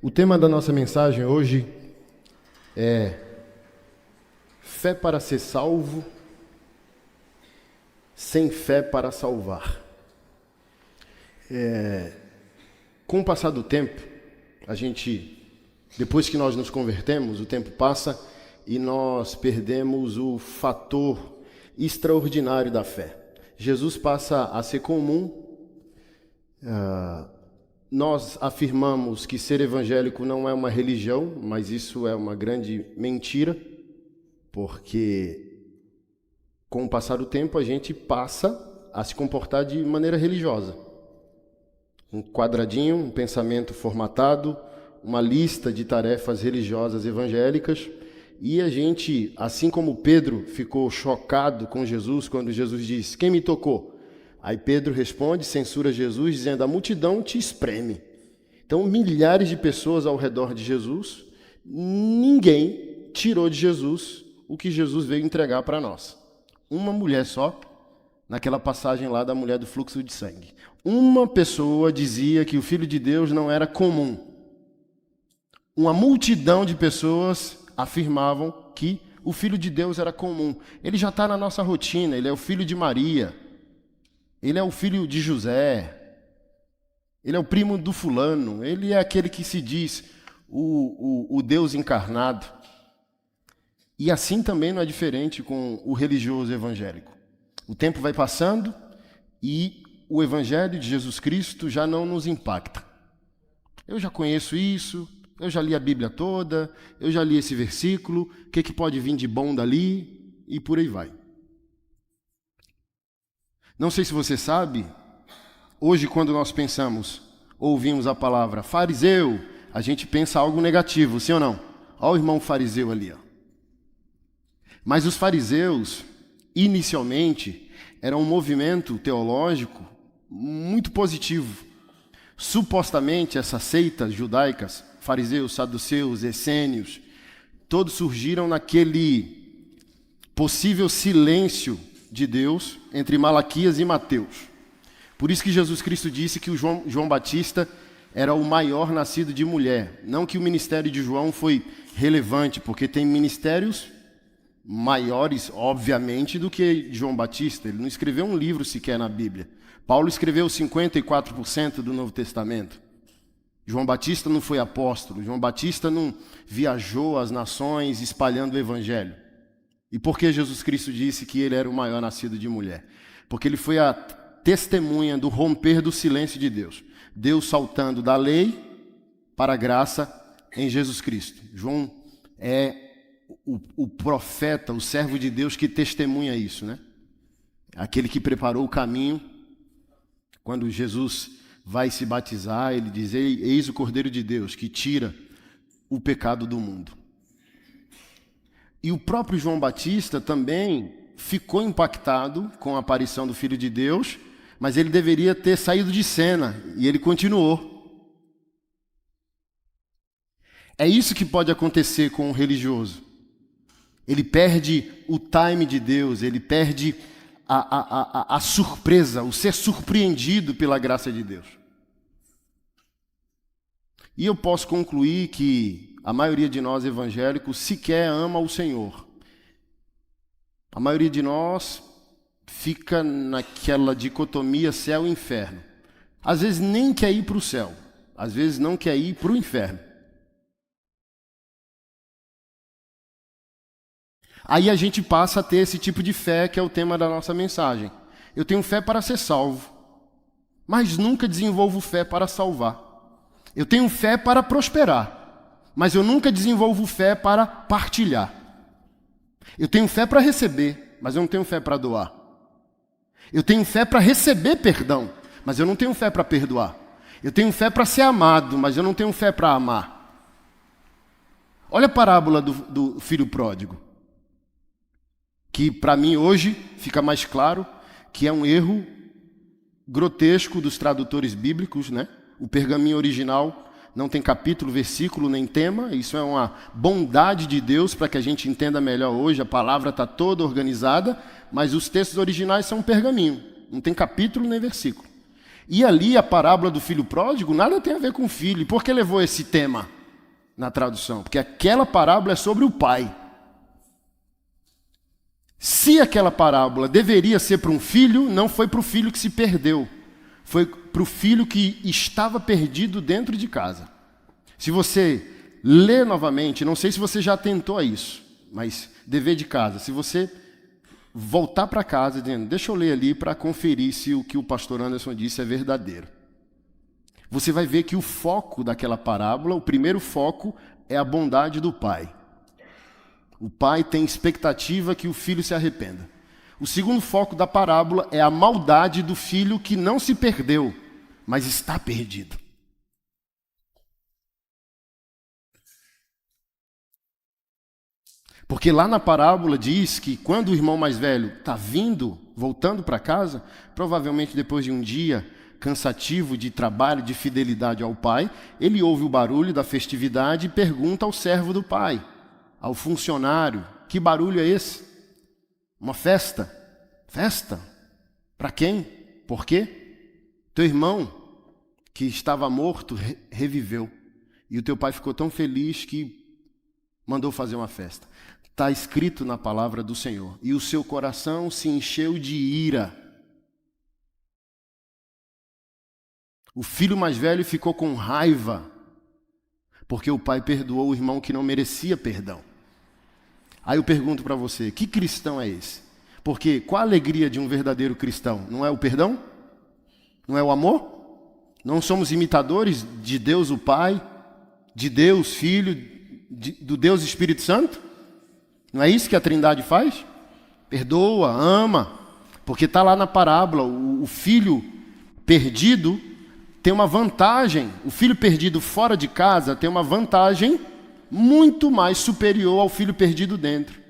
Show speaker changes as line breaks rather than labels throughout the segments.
O tema da nossa mensagem hoje é fé para ser salvo, sem fé para salvar. Com o passar do tempo, depois que nós nos convertemos, o tempo passa e nós perdemos o fator extraordinário da fé. Jesus passa a ser comum. Nós afirmamos que ser evangélico não é uma religião, mas isso é uma grande mentira, porque com o passar do tempo a gente passa a se comportar de maneira religiosa. Um quadradinho, um pensamento formatado, uma lista de tarefas religiosas evangélicas, e a gente, assim como Pedro ficou chocado com Jesus quando Jesus disse: "Quem me tocou?" Aí Pedro responde, censura Jesus, dizendo: "A multidão te espreme." Então, milhares de pessoas ao redor de Jesus, ninguém tirou de Jesus o que Jesus veio entregar para nós. Uma mulher só, naquela passagem lá da mulher do fluxo de sangue. Uma pessoa dizia que o Filho de Deus não era comum. Uma multidão de pessoas afirmavam que o Filho de Deus era comum. Ele já está na nossa rotina, ele é o filho de Maria. Ele é o filho de José, ele é o primo do fulano, ele é aquele que se diz o Deus encarnado. E assim também não é diferente com o religioso evangélico. O tempo vai passando e o evangelho de Jesus Cristo já não nos impacta. Eu já conheço isso, eu já li a Bíblia toda, eu já li esse versículo, o que pode vir de bom dali, e por aí vai. Não sei se você sabe, hoje quando nós ouvimos a palavra fariseu, a gente pensa algo negativo, sim ou não? Olha o irmão fariseu ali. Mas os fariseus, inicialmente, eram um movimento teológico muito positivo. Supostamente, essas seitas judaicas, fariseus, saduceus, essênios, todos surgiram naquele possível silêncio de Deus entre Malaquias e Mateus. Por isso que Jesus Cristo disse que o João Batista era o maior nascido de mulher. Não que o ministério de João foi relevante, porque tem ministérios maiores, obviamente, do que João Batista. Ele não escreveu um livro sequer na Bíblia. Paulo escreveu 54% do Novo Testamento. João Batista não foi apóstolo. João Batista não viajou as nações espalhando o evangelho. E por que Jesus Cristo disse que ele era o maior nascido de mulher? Porque ele foi a testemunha do romper do silêncio de Deus. Deus saltando da lei para a graça em Jesus Cristo. João é o profeta, o servo de Deus que testemunha isso, né? Aquele que preparou o caminho. Quando Jesus vai se batizar, ele diz: "Eis o Cordeiro de Deus que tira o pecado do mundo." E o próprio João Batista também ficou impactado com a aparição do Filho de Deus, mas ele deveria ter saído de cena, e ele continuou. É isso que pode acontecer com o religioso. Ele perde o time de Deus, ele perde a surpresa, o ser surpreendido pela graça de Deus. E eu posso concluir que a maioria de nós evangélicos sequer ama o Senhor. A maioria de nós fica naquela dicotomia céu e inferno. Às vezes nem quer ir para o céu, às vezes não quer ir para o inferno. Aí a gente passa a ter esse tipo de fé que é o tema da nossa mensagem. Eu tenho fé para ser salvo, mas nunca desenvolvo fé para salvar. Eu tenho fé para prosperar, mas eu nunca desenvolvo fé para partilhar. Eu tenho fé para receber, mas eu não tenho fé para doar. Eu tenho fé para receber perdão, mas eu não tenho fé para perdoar. Eu tenho fé para ser amado, mas eu não tenho fé para amar. Olha a parábola do filho pródigo, que para mim hoje fica mais claro que é um erro grotesco dos tradutores bíblicos, né? O pergaminho original não tem capítulo, versículo, nem tema. Isso é uma bondade de Deus para que a gente entenda melhor hoje. A palavra está toda organizada, mas os textos originais são um pergaminho. Não tem capítulo nem versículo. E ali a parábola do filho pródigo nada tem a ver com o filho. E por que levou esse tema na tradução? Porque aquela parábola é sobre o pai. Se aquela parábola deveria ser para um filho, não foi para o filho que se perdeu. Foi para o filho que estava perdido dentro de casa. Se você ler novamente, não sei se você já atentou a isso, mas dever de casa, se você voltar para casa dizendo, deixa eu ler ali para conferir se o que o pastor Anderson disse é verdadeiro. Você vai ver que o foco daquela parábola, o primeiro foco é a bondade do pai. O pai tem expectativa que o filho se arrependa. O segundo foco da parábola é a maldade do filho que não se perdeu, mas está perdido. Porque lá na parábola diz que quando o irmão mais velho está voltando para casa, provavelmente depois de um dia cansativo de trabalho, de fidelidade ao pai, ele ouve o barulho da festividade e pergunta ao servo do pai, ao funcionário, que barulho é esse? Uma festa? Festa? Para quem? Por quê? Teu irmão, que estava morto, reviveu. E o teu pai ficou tão feliz que mandou fazer uma festa. Está escrito na palavra do Senhor. E o seu coração se encheu de ira. O filho mais velho ficou com raiva, porque o pai perdoou o irmão que não merecia perdão. Aí eu pergunto para você, que cristão é esse? Porque qual a alegria de um verdadeiro cristão? Não é o perdão? Não é o amor? Não somos imitadores de Deus o Pai, de Deus Filho, do Deus Espírito Santo? Não é isso que a Trindade faz? Perdoa, ama, porque está lá na parábola, o filho perdido tem uma vantagem, o filho perdido fora de casa tem uma vantagem muito mais superior ao filho perdido dentro.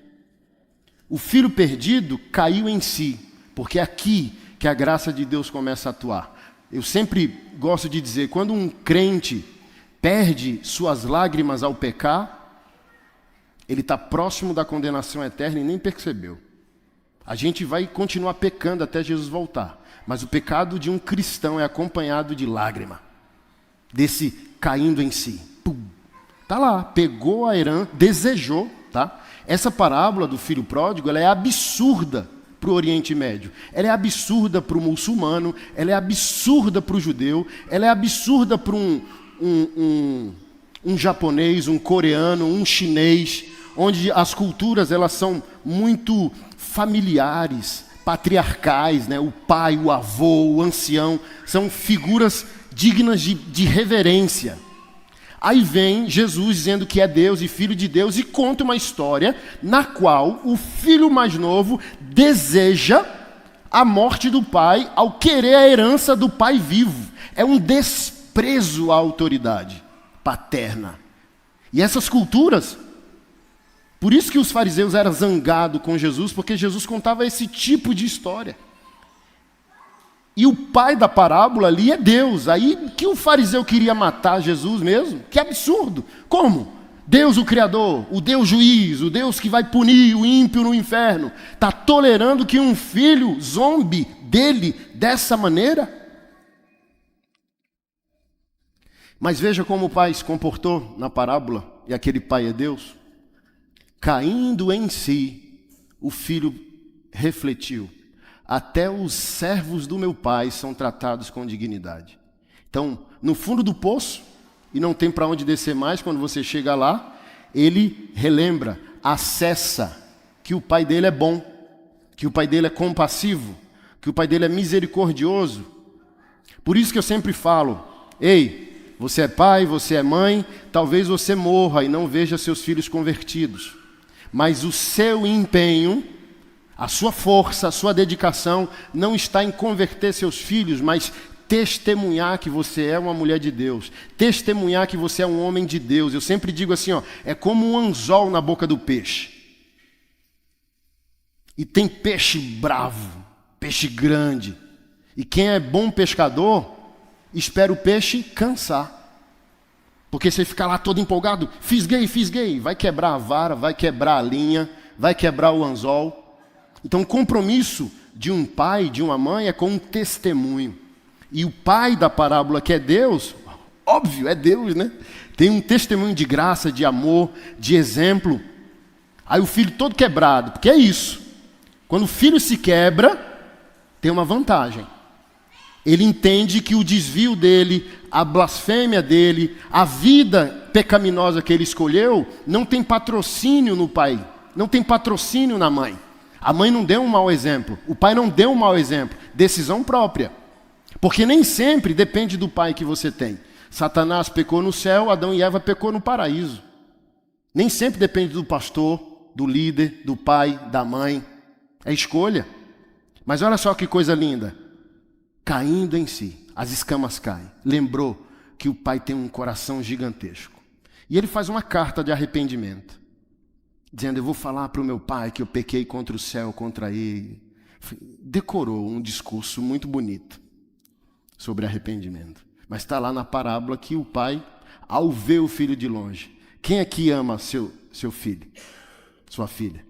O filho perdido caiu em si, porque é aqui que a graça de Deus começa a atuar. Eu sempre gosto de dizer, quando um crente perde suas lágrimas ao pecar, ele está próximo da condenação eterna e nem percebeu. A gente vai continuar pecando até Jesus voltar. Mas o pecado de um cristão é acompanhado de lágrima. Desse caindo em si. Está lá, pegou a herança, desejou. Tá? Essa parábola do filho pródigo ela é absurda para o Oriente Médio. Ela é absurda para o muçulmano. Ela é absurda para o judeu. Ela é absurda para um japonês, um coreano, um chinês, onde as culturas elas são muito familiares, patriarcais, né? O pai, o avô, o ancião, são figuras dignas de reverência. Aí vem Jesus dizendo que é Deus e Filho de Deus e conta uma história na qual o filho mais novo deseja a morte do pai ao querer a herança do pai vivo. É um desprezo à autoridade paterna. E essas culturas, por isso que os fariseus eram zangados com Jesus, porque Jesus contava esse tipo de história. E o pai da parábola ali é Deus. Aí que o fariseu queria matar Jesus mesmo? Que absurdo! Como? Deus o Criador, o Deus juiz, o Deus que vai punir o ímpio no inferno, está tolerando que um filho zombe dele dessa maneira? Mas veja como o pai se comportou na parábola, e aquele pai é Deus. Caindo em si, o filho refletiu. Até os servos do meu pai são tratados com dignidade. Então, no fundo do poço, e não tem para onde descer mais, quando você chega lá, ele relembra, acessa que o pai dele é bom, que o pai dele é compassivo, que o pai dele é misericordioso. Por isso que eu sempre falo, ei, você é pai, você é mãe, talvez você morra e não veja seus filhos convertidos. Mas o seu empenho, a sua força, a sua dedicação não está em converter seus filhos, mas testemunhar que você é uma mulher de Deus, testemunhar que você é um homem de Deus. Eu sempre digo assim, ó, é como um anzol na boca do peixe. E tem peixe bravo, peixe grande. E quem é bom pescador, espera o peixe cansar. Porque você fica lá todo empolgado, fisguei, vai quebrar a vara, vai quebrar a linha, vai quebrar o anzol. Então o compromisso de um pai, de uma mãe, é com um testemunho. E o pai da parábola, que é Deus, óbvio, é Deus, né? Tem um testemunho de graça, de amor, de exemplo. Aí o filho todo quebrado, porque é isso. Quando o filho se quebra, tem uma vantagem. Ele entende que o desvio dele, a blasfêmia dele, a vida pecaminosa que ele escolheu, não tem patrocínio no pai, não tem patrocínio na mãe. A mãe não deu um mau exemplo, o pai não deu um mau exemplo, decisão própria. Porque nem sempre depende do pai que você tem. Satanás pecou no céu, Adão e Eva pecou no paraíso. Nem sempre depende do pastor, do líder, do pai, da mãe. É escolha. Mas olha só que coisa linda. Caindo em si, as escamas caem. Lembrou que o pai tem um coração gigantesco. E ele faz uma carta de arrependimento. Dizendo, eu vou falar para o meu pai que eu pequei contra o céu, contra ele. Decorou um discurso muito bonito sobre arrependimento. Mas está lá na parábola que o pai, ao ver o filho de longe, quem aqui ama seu filho, sua filha?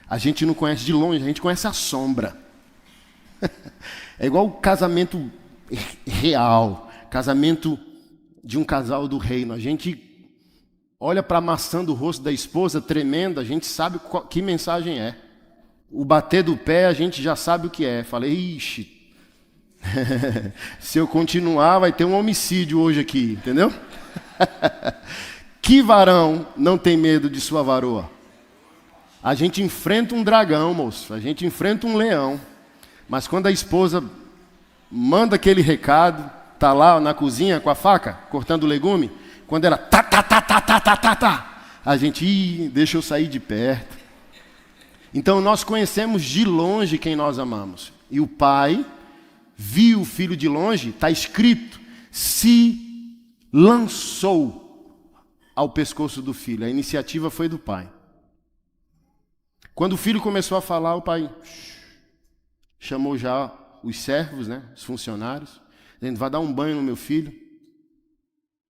A gente não conhece de longe, a gente conhece a sombra. É igual o casamento real, casamento de um casal do reino. A gente olha para a maçã do rosto da esposa tremenda, a gente sabe que mensagem é. O bater do pé, a gente já sabe o que é. Falei, ixi, se eu continuar vai ter um homicídio hoje aqui, entendeu? Que varão não tem medo de sua varoa? A gente enfrenta um dragão, moço, a gente enfrenta um leão. Mas quando a esposa manda aquele recado, tá lá na cozinha com a faca, cortando legume, quando ela a gente, deixa eu sair de perto. Então nós conhecemos de longe quem nós amamos. E o pai viu o filho de longe, está escrito, se lançou ao pescoço do filho. A iniciativa foi do pai. Quando o filho começou a falar, o pai chamou já os servos, né, os funcionários, dizendo, vai dar um banho no meu filho,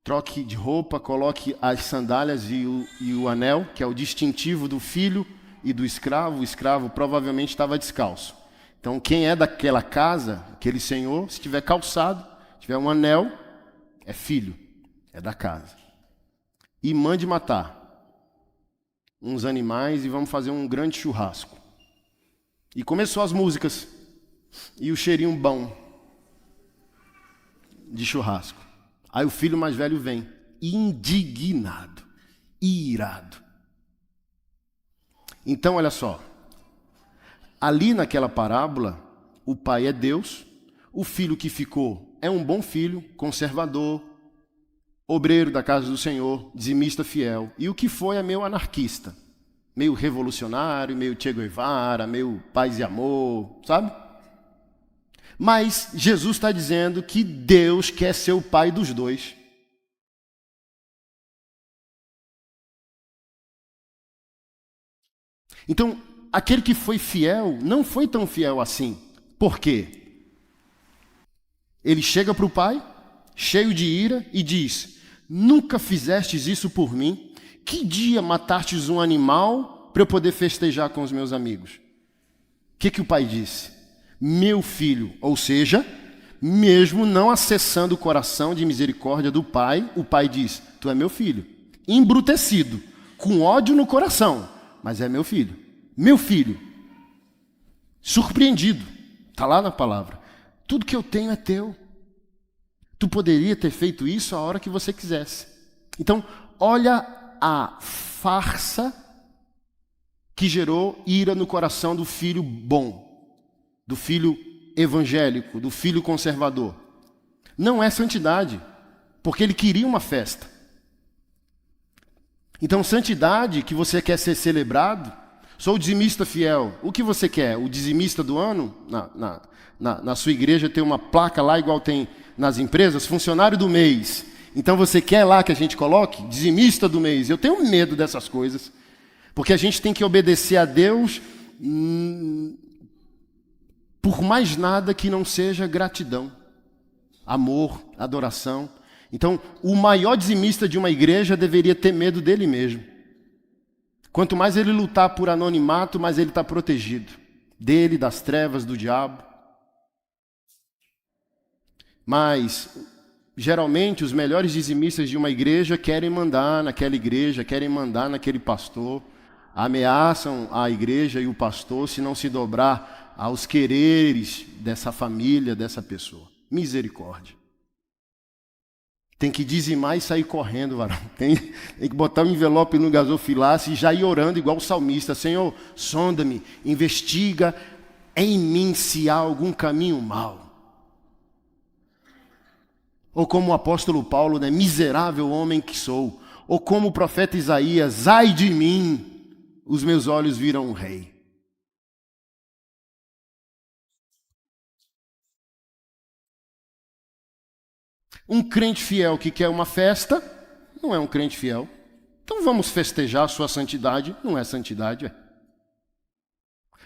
troque de roupa, coloque as sandálias e o anel, que é o distintivo do filho e do escravo. O escravo provavelmente estava descalço. Então, quem é daquela casa, aquele senhor, se tiver calçado, tiver um anel, é filho, é da casa. E mande matar uns animais e vamos fazer um grande churrasco. E começou as músicas e o cheirinho bom de churrasco. Aí o filho mais velho vem, indignado, irado. Então, olha só. Ali naquela parábola, o pai é Deus, o filho que ficou é um bom filho, conservador, obreiro da casa do Senhor, dizimista fiel. E o que foi é meio anarquista, meio revolucionário, meio Che Guevara, meio paz e amor, sabe? Mas Jesus está dizendo que Deus quer ser o pai dos dois. Então, aquele que foi fiel não foi tão fiel assim. Por quê? Ele chega para o pai, cheio de ira, e diz, nunca fizestes isso por mim? Que dia matastes um animal para eu poder festejar com os meus amigos? O que o pai disse? Meu filho, ou seja, mesmo não acessando o coração de misericórdia do pai, o pai diz, tu é meu filho, embrutecido, com ódio no coração, mas é meu filho. Meu filho, surpreendido, está lá na palavra, tudo que eu tenho é teu. Tu poderia ter feito isso a hora que você quisesse. Então, olha a farsa que gerou ira no coração do filho bom, do filho evangélico, do filho conservador. Não é santidade, porque ele queria uma festa. Então, santidade que você quer ser celebrado, sou o dizimista fiel. O que você quer? O dizimista do ano? Na sua igreja tem uma placa lá, igual tem nas empresas, funcionário do mês. Então você quer lá que a gente coloque? Dizimista do mês. Eu tenho medo dessas coisas, porque a gente tem que obedecer a Deus por mais nada que não seja gratidão, amor, adoração. Então, o maior dizimista de uma igreja deveria ter medo dele mesmo. Quanto mais ele lutar por anonimato, mais ele está protegido. Dele, das trevas, do diabo. Mas, geralmente, os melhores dizimistas de uma igreja querem mandar naquela igreja, querem mandar naquele pastor, ameaçam a igreja e o pastor se não se dobrar aos quereres dessa família, dessa pessoa. Misericórdia. Tem que dizimar e sair correndo, varão. Tem que botar um envelope no gasofilaço e já ir orando igual o salmista. Senhor, sonda-me, investiga em mim se há algum caminho mau. Ou como o apóstolo Paulo, né? Miserável homem que sou. Ou como o profeta Isaías, ai de mim, os meus olhos viram o rei. Um crente fiel que quer uma festa, não é um crente fiel. Então vamos festejar a sua santidade, não é santidade.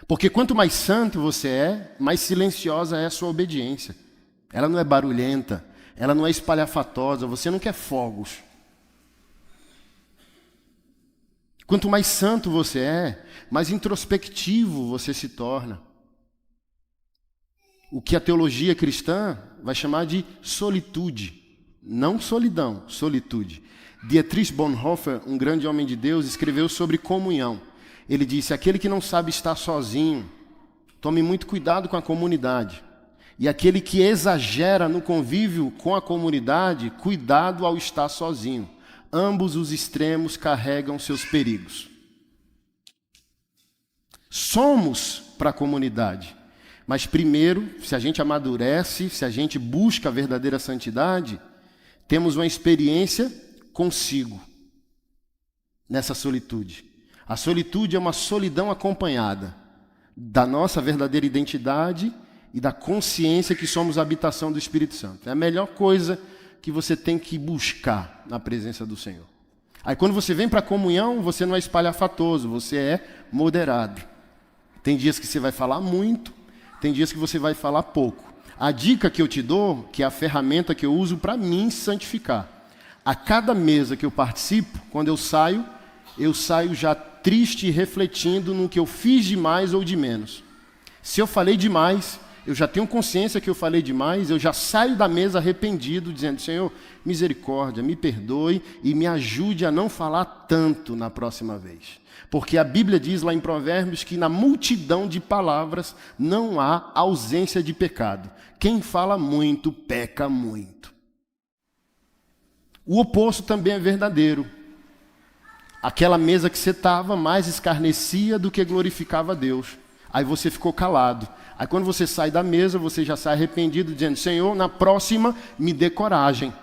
Porque quanto mais santo você é, mais silenciosa é a sua obediência. Ela não é barulhenta, ela não é espalhafatosa, você não quer fogos. Quanto mais santo você é, mais introspectivo você se torna. O que a teologia cristã vai chamar de solitude. Não solidão, solitude. Dietrich Bonhoeffer, um grande homem de Deus, escreveu sobre comunhão. Ele disse, aquele que não sabe estar sozinho, tome muito cuidado com a comunidade. E aquele que exagera no convívio com a comunidade, cuidado ao estar sozinho. Ambos os extremos carregam seus perigos. Somos para a comunidade. Mas primeiro, se a gente amadurece, se a gente busca a verdadeira santidade, temos uma experiência consigo, nessa solitude. A solitude é uma solidão acompanhada da nossa verdadeira identidade e da consciência que somos a habitação do Espírito Santo. É a melhor coisa que você tem que buscar na presença do Senhor. Aí quando você vem para a comunhão, você não é espalhafatoso, você é moderado. Tem dias que você vai falar muito, tem dias que você vai falar pouco. A dica que eu te dou, que é a ferramenta que eu uso para mim santificar. A cada mesa que eu participo, quando eu saio já triste e refletindo no que eu fiz de mais ou de menos. Se eu falei demais, eu já tenho consciência que eu falei demais, eu já saio da mesa arrependido, dizendo, Senhor, misericórdia, me perdoe e me ajude a não falar tanto na próxima vez. Porque a Bíblia diz lá em Provérbios que na multidão de palavras não há ausência de pecado. Quem fala muito, peca muito. O oposto também é verdadeiro. Aquela mesa que você estava mais escarnecia do que glorificava a Deus. Aí você ficou calado. Aí quando você sai da mesa, você já sai arrependido, dizendo, Senhor, na próxima me dê coragem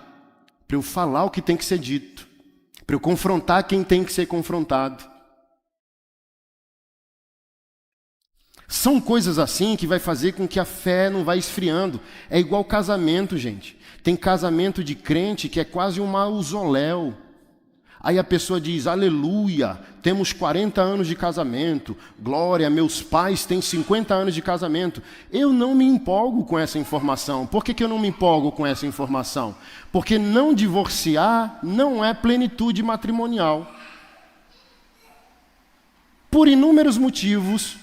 para eu falar o que tem que ser dito, para eu confrontar quem tem que ser confrontado. São coisas assim que vai fazer com que a fé não vá esfriando. É igual casamento, gente. Tem casamento de crente que é quase um mausoléu. Aí a pessoa diz, aleluia, temos 40 anos de casamento, glória, meus pais têm 50 anos de casamento. Eu não me empolgo com essa informação. Por que eu não me empolgo com essa informação? Porque não divorciar não é plenitude matrimonial. Por inúmeros motivos,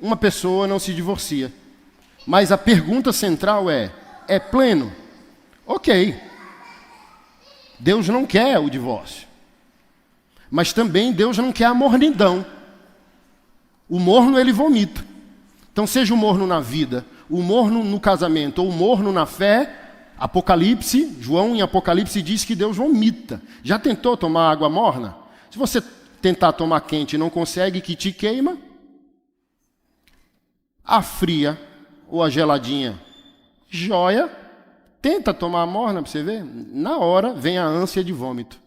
uma pessoa não se divorcia. Mas a pergunta central é pleno? Ok. Deus não quer o divórcio. Mas também Deus não quer a mornidão. O morno ele vomita. Então seja o morno na vida, o morno no casamento ou o morno na fé, Apocalipse, João em Apocalipse diz que Deus vomita. Já tentou tomar água morna? Se você tentar tomar quente e não consegue, que te queima, a fria ou a geladinha, joia, tenta tomar a morna para você ver, na hora vem a ânsia de vômito.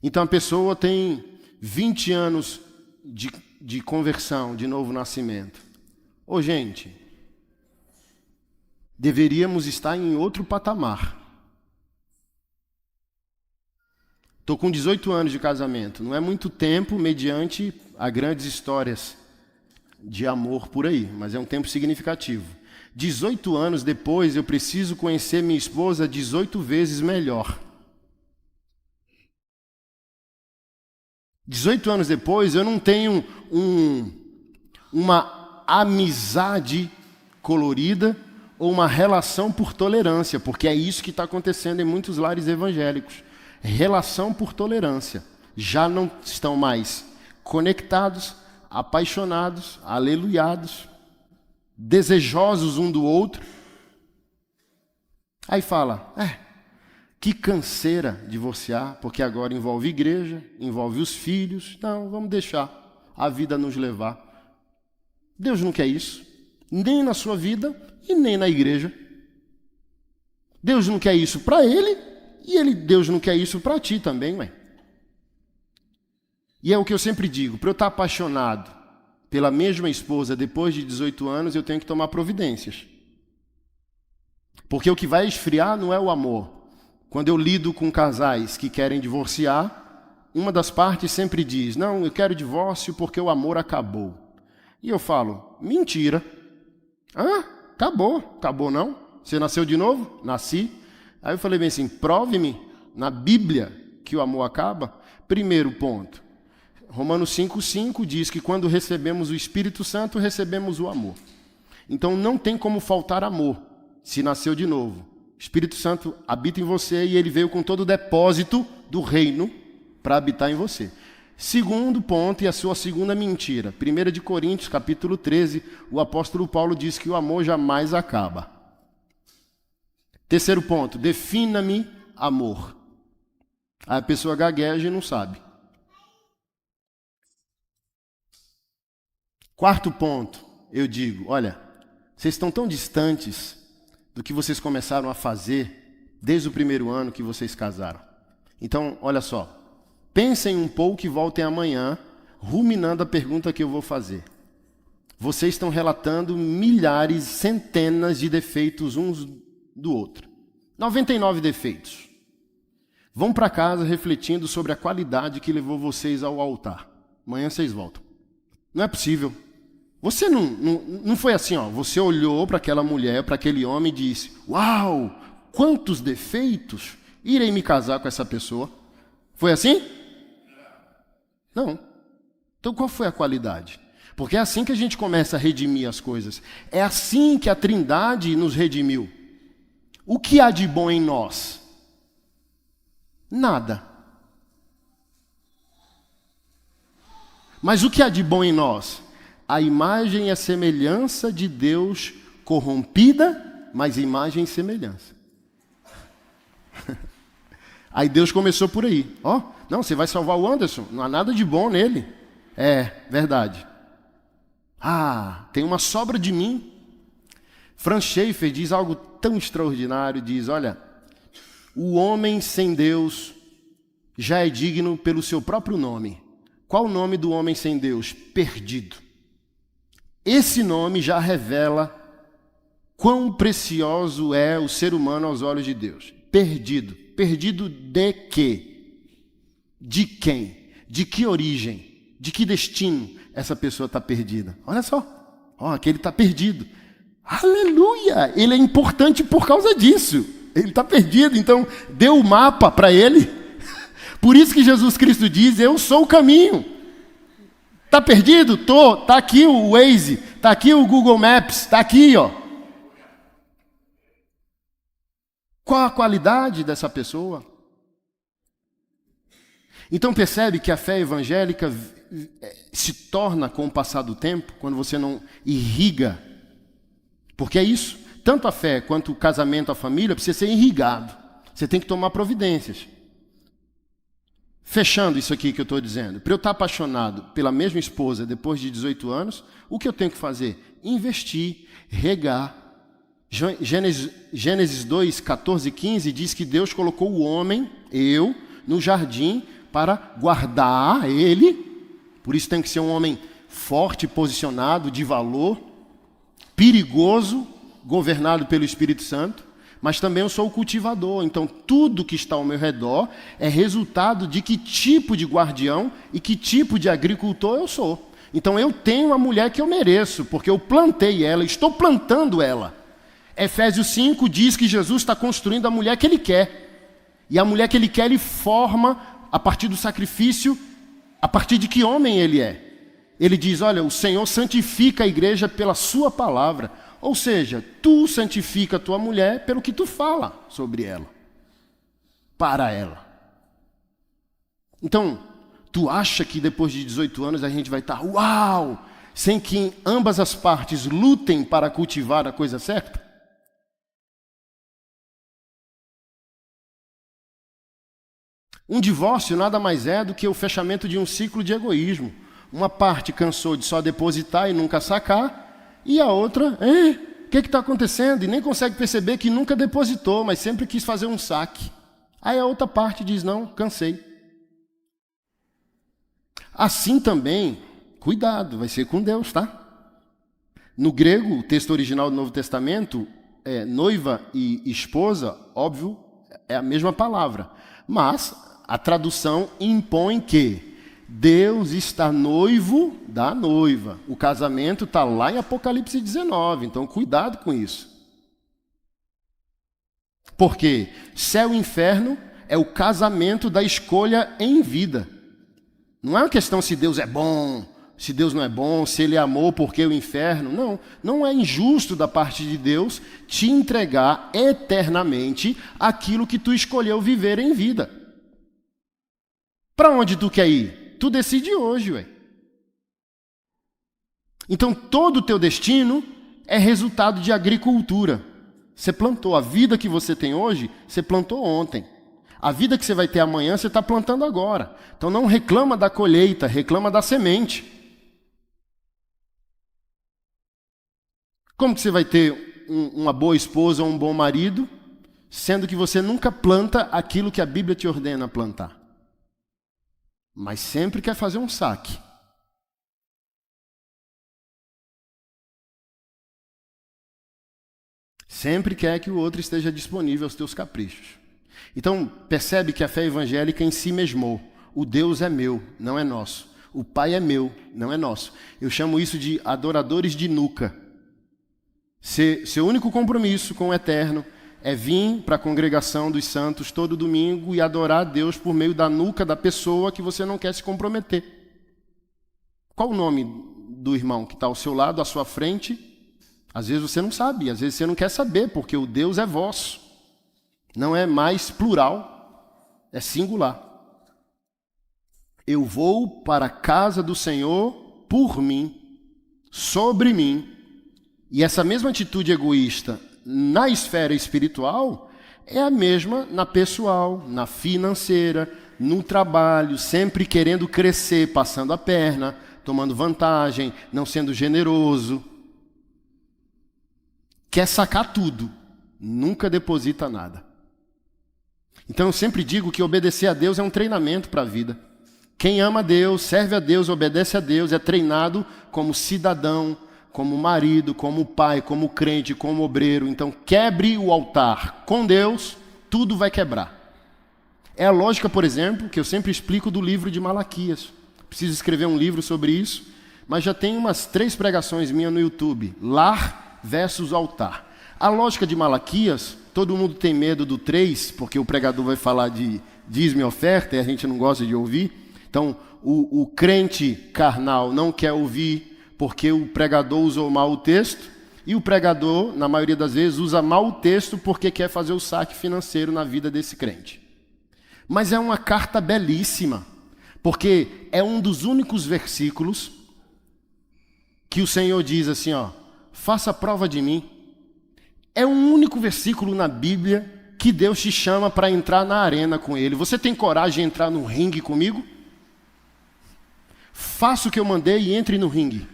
Então a pessoa tem 20 anos de conversão, de novo nascimento. Ô gente, deveríamos estar em outro patamar. Estou com 18 anos de casamento. Não é muito tempo mediante a grandes histórias de amor por aí, mas é um tempo significativo. 18 anos depois, eu preciso conhecer minha esposa 18 vezes melhor. 18 anos depois, eu não tenho uma amizade colorida ou uma relação por tolerância, porque é isso que está acontecendo em muitos lares evangélicos. Relação por tolerância. Já não estão mais conectados, apaixonados, aleluiados, desejosos um do outro. Aí fala, que canseira divorciar, porque agora envolve igreja, envolve os filhos. Não, vamos deixar a vida nos levar. Deus não quer isso, nem na sua vida e nem na igreja. Deus não quer isso para ele e Deus não quer isso para ti também, ué. E é o que eu sempre digo, para eu estar apaixonado pela mesma esposa depois de 18 anos, eu tenho que tomar providências. Porque o que vai esfriar não é o amor. Quando eu lido com casais que querem divorciar, uma das partes sempre diz, não, eu quero divórcio porque o amor acabou. E eu falo, mentira. Acabou. Acabou não? Você nasceu de novo? Nasci. Aí eu falei bem assim, prove-me na Bíblia que o amor acaba. Primeiro ponto, Romanos 5,5 diz que quando recebemos o Espírito Santo, recebemos o amor. Então não tem como faltar amor, se nasceu de novo. O Espírito Santo habita em você e ele veio com todo o depósito do reino para habitar em você. Segundo ponto e a sua segunda mentira. 1 Coríntios, capítulo 13, o apóstolo Paulo diz que o amor jamais acaba. Terceiro ponto, defina-me amor. Aí a pessoa gagueja e não sabe. Quarto ponto, eu digo, olha, vocês estão tão distantes do que vocês começaram a fazer desde o primeiro ano que vocês casaram. Então, olha só, pensem um pouco e voltem amanhã, ruminando a pergunta que eu vou fazer. Vocês estão relatando milhares, centenas de defeitos uns do outro. 99 defeitos. Vão para casa refletindo sobre a qualidade que levou vocês ao altar. Amanhã vocês voltam. Não é possível. Você não foi assim, ó. Você olhou para aquela mulher, para aquele homem e disse, uau, quantos defeitos, irei me casar com essa pessoa. Foi assim? Não. Então qual foi a qualidade? Porque é assim que a gente começa a redimir as coisas. É assim que a Trindade nos redimiu. O que há de bom em nós? Nada. Mas o que há de bom em nós? A imagem e a semelhança de Deus corrompida, mas imagem e semelhança. Aí Deus começou por aí. Não, você vai salvar o Anderson, não há nada de bom nele. É, verdade. Tem uma sobra de mim. Franz Schaeffer diz algo tão extraordinário, diz, olha, o homem sem Deus já é digno pelo seu próprio nome. Qual o nome do homem sem Deus? Perdido. Esse nome já revela quão precioso é o ser humano aos olhos de Deus. Perdido. Perdido de quê? De quem? De que origem? De que destino essa pessoa está perdida? Olha só. Aquele está perdido. Aleluia! Ele é importante por causa disso. Ele está perdido, então deu o mapa para ele. Por isso que Jesus Cristo diz, eu sou o caminho. Está perdido? Tô. Está aqui o Waze, está aqui o Google Maps, está aqui, ó. Qual a qualidade dessa pessoa? Então percebe que a fé evangélica se torna, com o passar do tempo, quando você não irriga. Porque é isso. Tanto a fé quanto o casamento, a família, precisa ser irrigado. Você tem que tomar providências. Fechando isso aqui que eu estou dizendo, para eu estar apaixonado pela mesma esposa depois de 18 anos, o que eu tenho que fazer? Investir, regar. Gênesis 2, 14 e 15 diz que Deus colocou o homem, eu, no jardim para guardar ele. Por isso tem que ser um homem forte, posicionado, de valor, perigoso, governado pelo Espírito Santo. Mas também eu sou o cultivador, então tudo que está ao meu redor é resultado de que tipo de guardião e que tipo de agricultor eu sou. Então eu tenho a mulher que eu mereço, porque eu plantei ela, estou plantando ela. Efésios 5 diz que Jesus está construindo a mulher que ele quer. E a mulher que ele quer, ele forma a partir do sacrifício, a partir de que homem ele é. Ele diz, olha, o Senhor santifica a igreja pela sua palavra. Ou seja, tu santifica a tua mulher pelo que tu fala sobre ela, para ela. Então, tu acha que depois de 18 anos a gente vai estar, uau, sem que ambas as partes lutem para cultivar a coisa certa? Um divórcio nada mais é do que o fechamento de um ciclo de egoísmo. Uma parte cansou de só depositar e nunca sacar, e a outra, o que está acontecendo? E nem consegue perceber que nunca depositou, mas sempre quis fazer um saque. Aí a outra parte diz, não, cansei. Assim também, cuidado, vai ser com Deus, tá? No grego, o texto original do Novo Testamento, noiva e esposa, óbvio, é a mesma palavra. Mas a tradução impõe que Deus está noivo da noiva. O casamento está lá em Apocalipse 19, então cuidado com isso. Porque céu e inferno é o casamento da escolha em vida. Não é uma questão se Deus é bom, se Deus não é bom, se Ele é amor, porque o inferno. Não, não é injusto da parte de Deus te entregar eternamente aquilo que tu escolheu viver em vida. Para onde tu quer ir? Tu decide hoje, ué. Então, todo o teu destino é resultado de agricultura. Você plantou. A vida que você tem hoje, você plantou ontem. A vida que você vai ter amanhã, você está plantando agora. Então, não reclama da colheita, reclama da semente. Como que você vai ter uma boa esposa ou um bom marido, sendo que você nunca planta aquilo que a Bíblia te ordena plantar? Mas sempre quer fazer um saque. Sempre quer que o outro esteja disponível aos teus caprichos. Então, percebe que a fé evangélica em si mesmou. O Deus é meu, não é nosso. O Pai é meu, não é nosso. Eu chamo isso de adoradores de nuca. Seu único compromisso com o eterno é vir para a congregação dos santos todo domingo e adorar a Deus por meio da nuca da pessoa que você não quer se comprometer. Qual o nome do irmão que está ao seu lado, à sua frente? Às vezes você não sabe, às vezes você não quer saber, porque o Deus é vosso. Não é mais plural, é singular. Eu vou para a casa do Senhor por mim, sobre mim. E essa mesma atitude egoísta na esfera espiritual é a mesma na pessoal, na financeira, no trabalho, sempre querendo crescer, passando a perna, tomando vantagem, não sendo generoso. Quer sacar tudo, nunca deposita nada. Então eu sempre digo que obedecer a Deus é um treinamento para a vida. Quem ama a Deus, serve a Deus, obedece a Deus, é treinado como cidadão, como marido, como pai, como crente, como obreiro. Então, quebre o altar com Deus, tudo vai quebrar. É a lógica, por exemplo, que eu sempre explico do livro de Malaquias. Preciso escrever um livro sobre isso, mas já tem umas 3 pregações minhas no YouTube. Lar versus altar. A lógica de Malaquias, todo mundo tem medo do 3, porque o pregador vai falar de dízimo e oferta e a gente não gosta de ouvir. Então, o crente carnal não quer ouvir porque o pregador usou mal o texto, e o pregador, na maioria das vezes, usa mal o texto porque quer fazer o saque financeiro na vida desse crente. Mas é uma carta belíssima, porque é um dos únicos versículos que o Senhor diz assim, ó, faça prova de mim. É um único versículo na Bíblia que Deus te chama para entrar na arena com Ele. Você tem coragem de entrar no ringue comigo? Faça o que eu mandei e entre no ringue.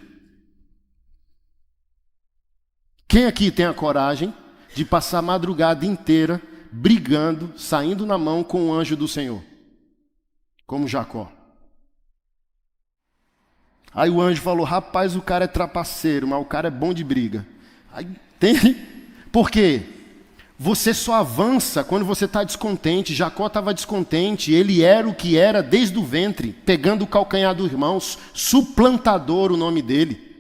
Quem aqui tem a coragem de passar a madrugada inteira brigando, saindo na mão com o anjo do Senhor? Como Jacó. Aí o anjo falou, rapaz, o cara é trapaceiro, mas o cara é bom de briga. Aí tem... Por quê? Você só avança quando você está descontente. Jacó estava descontente, ele era o que era desde o ventre, pegando o calcanhar do irmão, suplantador o nome dele.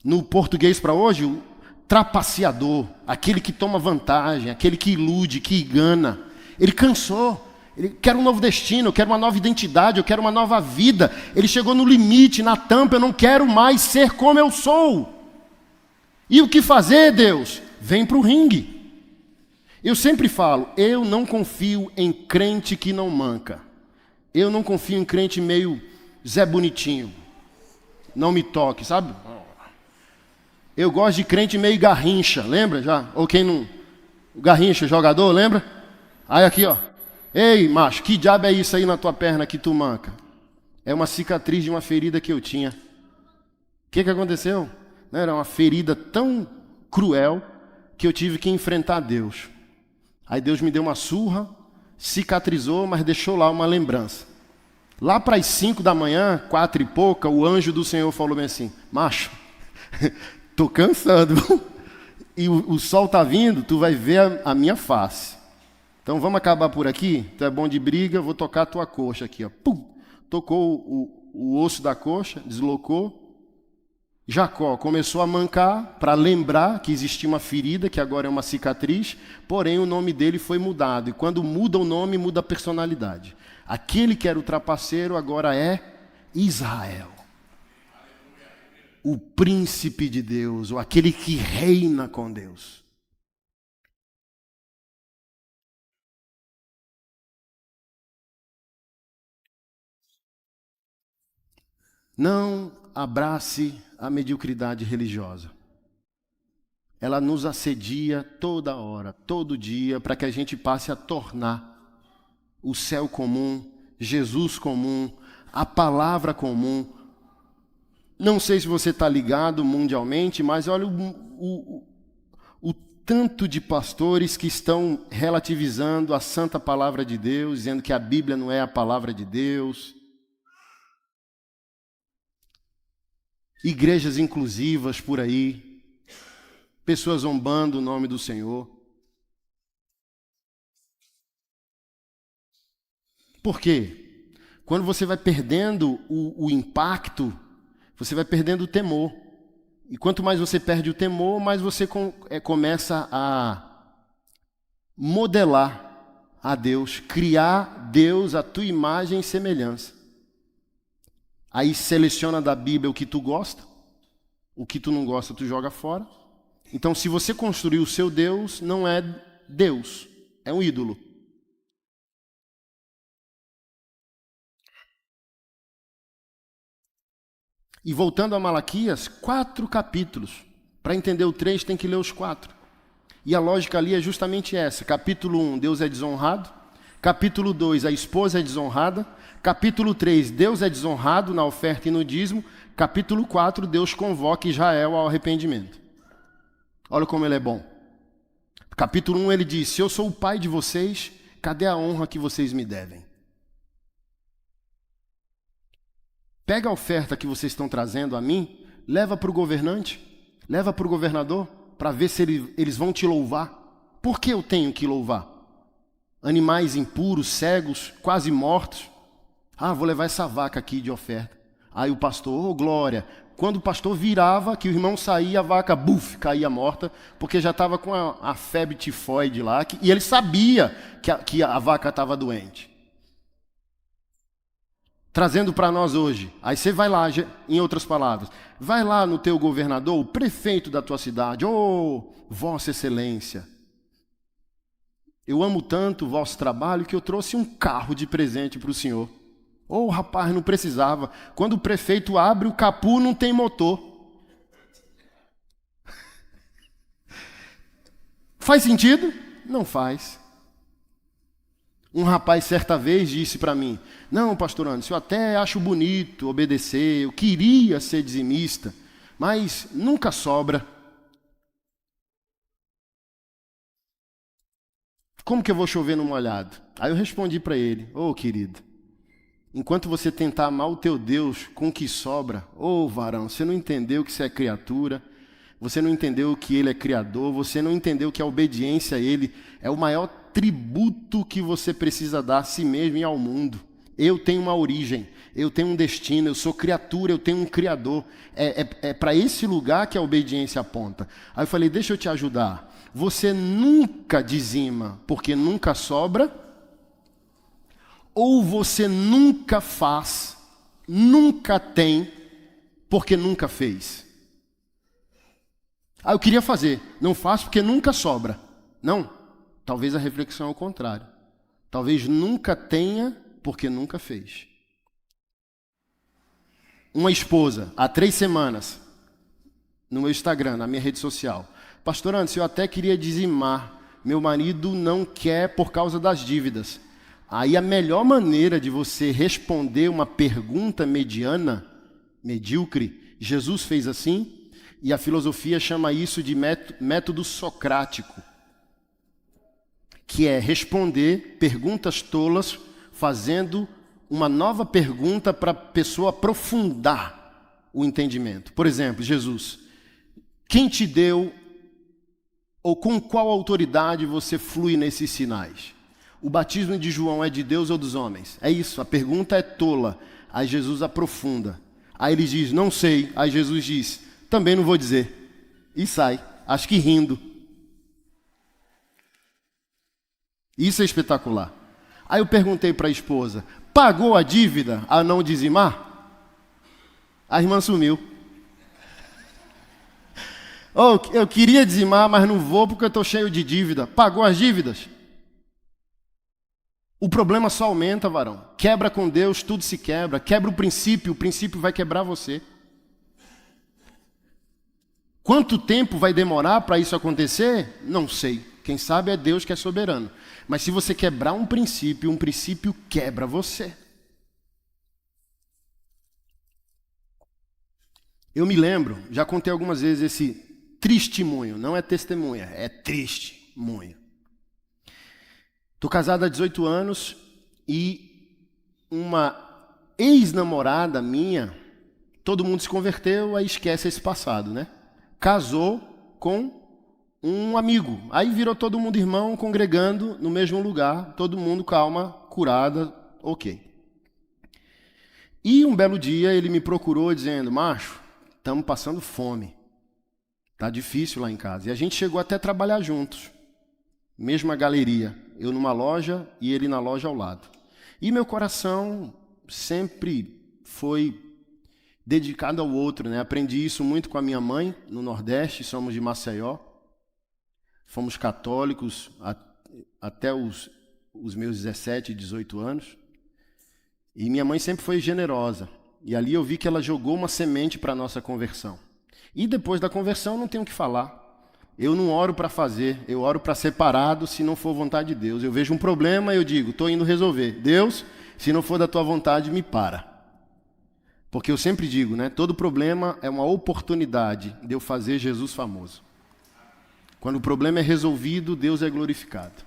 No português para hoje, o trapaceador, aquele que toma vantagem, aquele que ilude, que engana. Ele cansou, Ele quer um novo destino, eu quero uma nova identidade, eu quero uma nova vida. Ele chegou no limite, na tampa, eu não quero mais ser como eu sou. E o que fazer, Deus? Vem para o ringue. Eu sempre falo, eu não confio em crente que não manca. Eu não confio em crente meio Zé Bonitinho. Não me toque, sabe? Eu gosto de crente meio Garrincha, lembra já? Ou quem não... Garrincha, jogador, lembra? Aí aqui, ó. Ei, macho, que diabo é isso aí na tua perna que tu manca? É uma cicatriz de uma ferida que eu tinha. O que aconteceu? Era uma ferida tão cruel que eu tive que enfrentar Deus. Aí Deus me deu uma surra, cicatrizou, mas deixou lá uma lembrança. Lá para as 5 da manhã, 4 e pouca, o anjo do Senhor falou bem assim, macho, tô cansando, e o sol tá vindo, tu vai ver a minha face. Então vamos acabar por aqui, tu é bom de briga, vou tocar a tua coxa aqui, ó. Pum! Tocou o osso da coxa, deslocou. Jacó começou a mancar para lembrar que existia uma ferida, que agora é uma cicatriz, porém o nome dele foi mudado. E quando muda o nome, muda a personalidade. Aquele que era o trapaceiro agora é Israel. O príncipe de Deus, ou aquele que reina com Deus. Não abrace a mediocridade religiosa. Ela nos assedia toda hora, todo dia, para que a gente passe a tornar o céu comum, Jesus comum, a palavra comum. Não sei se você está ligado mundialmente, mas olha o tanto de pastores que estão relativizando a santa palavra de Deus, dizendo que a Bíblia não é a palavra de Deus. Igrejas inclusivas por aí, pessoas zombando o nome do Senhor. Por quê? Quando você vai perdendo o impacto, você vai perdendo o temor. E quanto mais você perde o temor, mais você começa a modelar a Deus, criar Deus à tua imagem e semelhança. Aí seleciona da Bíblia o que tu gosta, o que tu não gosta tu joga fora. Então se você construir o seu Deus, não é Deus, é um ídolo. E voltando a Malaquias, 4 capítulos. Para entender o 3 tem que ler os 4. E a lógica ali é justamente essa. Capítulo 1, Deus é desonrado. Capítulo 2, a esposa é desonrada. Capítulo 3, Deus é desonrado na oferta e no dízimo. Capítulo 4, Deus convoca Israel ao arrependimento. Olha como ele é bom. Capítulo 1, ele diz, se eu sou o pai de vocês, cadê a honra que vocês me devem? Pega a oferta que vocês estão trazendo a mim, leva para o governante, leva para o governador, para ver se eles vão te louvar. Por que eu tenho que louvar? Animais impuros, cegos, quase mortos. Ah, vou levar essa vaca aqui de oferta. Aí o pastor, oh glória. Quando o pastor virava, que o irmão saía, a vaca, buf, caía morta, porque já estava com a febre tifoide lá, e ele sabia que a vaca estava doente. Trazendo para nós hoje, aí você vai lá, em outras palavras, vai lá no teu governador, o prefeito da tua cidade, ô, vossa excelência, eu amo tanto o vosso trabalho que eu trouxe um carro de presente para o senhor. Ô, rapaz, não precisava. Quando o prefeito abre o capu, não tem motor. Faz sentido? Não faz. Um rapaz certa vez disse para mim, não, pastor Anderson, eu até acho bonito obedecer, eu queria ser dizimista, mas nunca sobra. Como que eu vou chover no molhado? Aí eu respondi para ele, ô querido, enquanto você tentar amar o teu Deus com o que sobra, ô varão, você não entendeu que você é criatura, você não entendeu que Ele é criador, você não entendeu que a obediência a Ele é o maior tributo que você precisa dar a si mesmo e ao mundo. Eu tenho uma origem, eu tenho um destino, eu sou criatura, eu tenho um criador. É para esse lugar que a obediência aponta. Aí eu falei, deixa eu te ajudar. Você nunca dizima, porque nunca sobra. ou você nunca faz, nunca tem, porque nunca fez. Eu queria fazer, não faço porque nunca sobra. Não, talvez a reflexão é o contrário. Talvez nunca tenha, porque nunca fez. Uma esposa, há 3 semanas, no meu Instagram, na minha rede social: pastor Anderson, eu até queria dizimar, meu marido não quer por causa das dívidas. Aí a melhor maneira de você responder uma pergunta mediana, medíocre, Jesus fez assim, e a filosofia chama isso de método socrático, que é responder perguntas tolas, fazendo uma nova pergunta para a pessoa aprofundar o entendimento. Por exemplo, Jesus: quem te deu, ou com qual autoridade você flui nesses sinais? O batismo de João é de Deus ou dos homens? É isso, a pergunta é tola. Aí Jesus aprofunda. Aí ele diz: não sei. Aí Jesus diz: também não vou dizer. E sai, acho que rindo. Isso é espetacular. Aí eu perguntei para a esposa: pagou a dívida a não dizimar? A irmã sumiu. Oh, eu queria dizimar, mas não vou porque eu estou cheio de dívida. Pagou as dívidas? O problema só aumenta, varão. Quebra com Deus, tudo se quebra. Quebra o princípio vai quebrar você. Quanto tempo vai demorar para isso acontecer? Não sei. Quem sabe é Deus que é soberano. Mas se você quebrar um princípio quebra você. Eu me lembro, já contei algumas vezes esse testemunho, não é testemunha, é testemunho. Estou casado há 18 anos e uma ex-namorada minha, todo mundo se converteu, aí esquece esse passado, né? Casou com um amigo, aí virou todo mundo irmão, congregando no mesmo lugar, todo mundo calma, curada, ok. E um belo dia ele me procurou dizendo: macho, estamos passando fome, tá difícil lá em casa. E a gente chegou até a trabalhar juntos, mesma galeria, eu numa loja e ele na loja ao lado. E meu coração sempre foi dedicado ao outro, né? Aprendi isso muito com a minha mãe, no Nordeste, somos de Maceió. Fomos católicos até os meus 17, 18 anos. E minha mãe sempre foi generosa. E ali eu vi que ela jogou uma semente para a nossa conversão. E depois da conversão não tenho o que falar. Eu não oro para fazer, eu oro para ser parado se não for vontade de Deus. Eu vejo um problema e eu digo: estou indo resolver. Deus, se não for da tua vontade, me para. Porque eu sempre digo, né? Todo problema é uma oportunidade de eu fazer Jesus famoso. Quando o problema é resolvido, Deus é glorificado.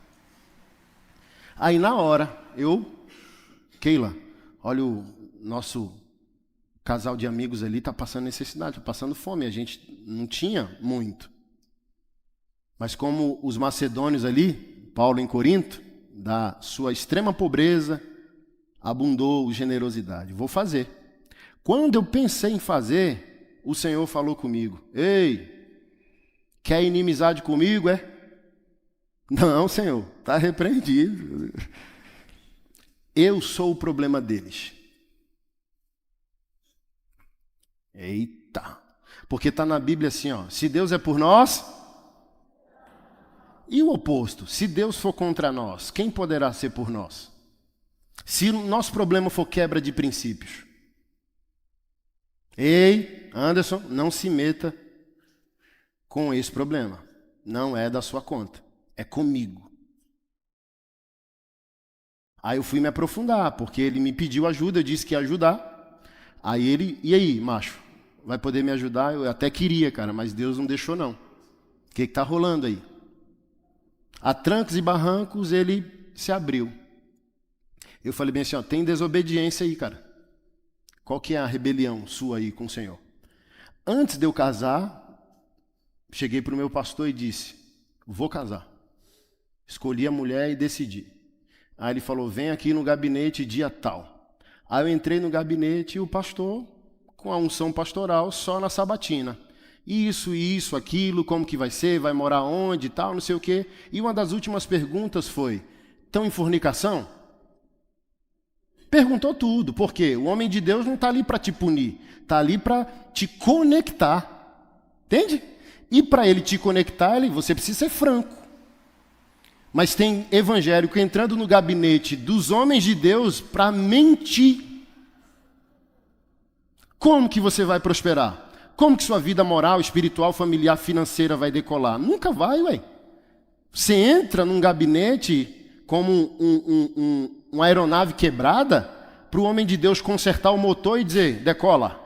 Aí na hora, Keila, olha, o nosso casal de amigos ali está passando necessidade, está passando fome. A gente não tinha muito. Mas como os macedônios ali, Paulo em Corinto, da sua extrema pobreza, abundou generosidade. Vou fazer. Quando eu pensei em fazer, o Senhor falou comigo: ei, quer inimizade comigo, é? Não, Senhor, está repreendido. Eu sou o problema deles. Eita. Porque está na Bíblia assim, ó: se Deus é por nós... E o oposto, se Deus for contra nós, quem poderá ser por nós? Se o nosso problema for quebra de princípios. Ei, Anderson, não se meta com esse problema. Não é da sua conta, é comigo. Aí eu fui me aprofundar, porque ele me pediu ajuda, eu disse que ia ajudar. Aí ele: e aí, macho, vai poder me ajudar? Eu até queria, cara, mas Deus não deixou não. O que está rolando aí? A trancos e barrancos ele se abriu. Eu falei bem assim: ó, tem desobediência aí, cara. Qual que é a rebelião sua aí com o Senhor? Antes de eu casar, cheguei para o meu pastor e disse: vou casar. Escolhi a mulher e decidi. Aí ele falou: vem aqui no gabinete dia tal. Aí eu entrei no gabinete e o pastor, com a unção pastoral, só na sabatina. Isso, aquilo, como que vai ser, vai morar onde e tal, não sei o quê. E uma das últimas perguntas foi: estão em fornicação? Perguntou tudo. Por quê? O homem de Deus não está ali para te punir. Está ali para te conectar. Entende? E para ele te conectar, você precisa ser franco. Mas tem evangélico entrando no gabinete dos homens de Deus para mentir. Como que você vai prosperar? Como que sua vida moral, espiritual, familiar, financeira vai decolar? Nunca vai, ué. Você entra num gabinete como uma aeronave quebrada para o homem de Deus consertar o motor e dizer, decola.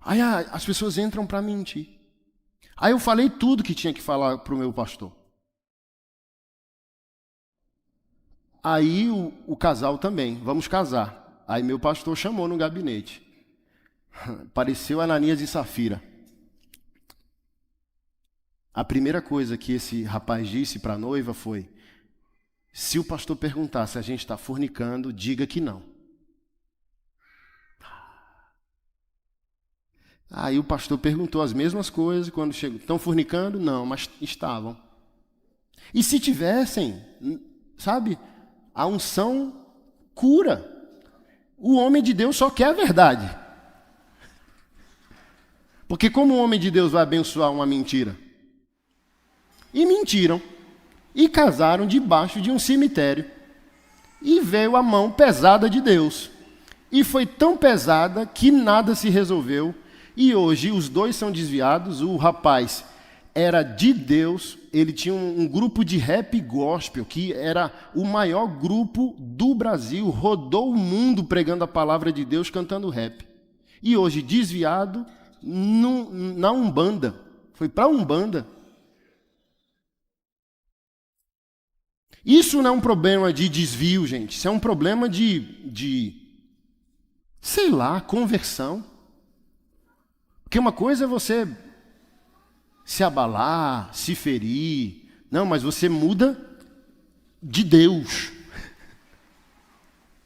Aí as pessoas entram para mentir. Aí eu falei tudo que tinha que falar para o meu pastor. Aí o casal também, vamos casar. Aí meu pastor chamou no gabinete. Pareceu Ananias e Safira. A primeira coisa que esse rapaz disse para a noiva foi, se o pastor perguntar se a gente está fornicando, diga que não. Aí o pastor perguntou as mesmas coisas quando chegou. Estão fornicando? Não, mas estavam. E se tivessem, sabe, a unção cura. O homem de Deus só quer a verdade. Porque como o homem de Deus vai abençoar uma mentira? E mentiram. E casaram debaixo de um cemitério. E veio a mão pesada de Deus. E foi tão pesada que nada se resolveu. E hoje os dois são desviados. O rapaz era de Deus. Ele tinha um grupo de rap gospel, que era o maior grupo do Brasil. Rodou o mundo pregando a palavra de Deus, cantando rap. E hoje desviado na Umbanda. Foi para a Umbanda. Isso não é um problema de desvio, gente. Isso é um problema sei lá, conversão. Porque uma coisa é você se abalar, se ferir. Não, mas você muda de Deus.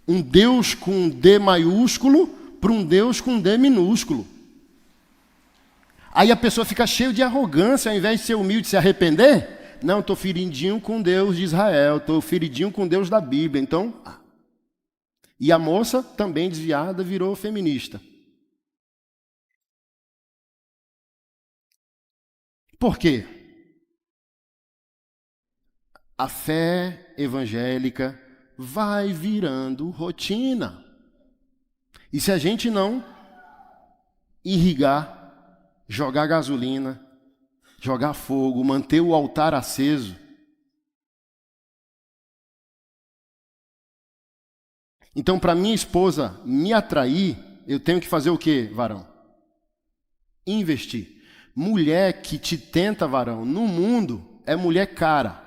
Um Deus com D maiúsculo para um Deus com D minúsculo. Aí a pessoa fica cheia de arrogância, ao invés de ser humilde e se arrepender. Não, estou feridinho com Deus de Israel, estou feridinho com Deus da Bíblia. Então, e a moça, também desviada, virou feminista. Por quê? A fé evangélica vai virando rotina. E se a gente não irrigar, jogar gasolina, jogar fogo, manter o altar aceso. Então, para minha esposa me atrair, eu tenho que fazer o quê, varão? Investir. Mulher que te tenta, varão, no mundo, é mulher cara,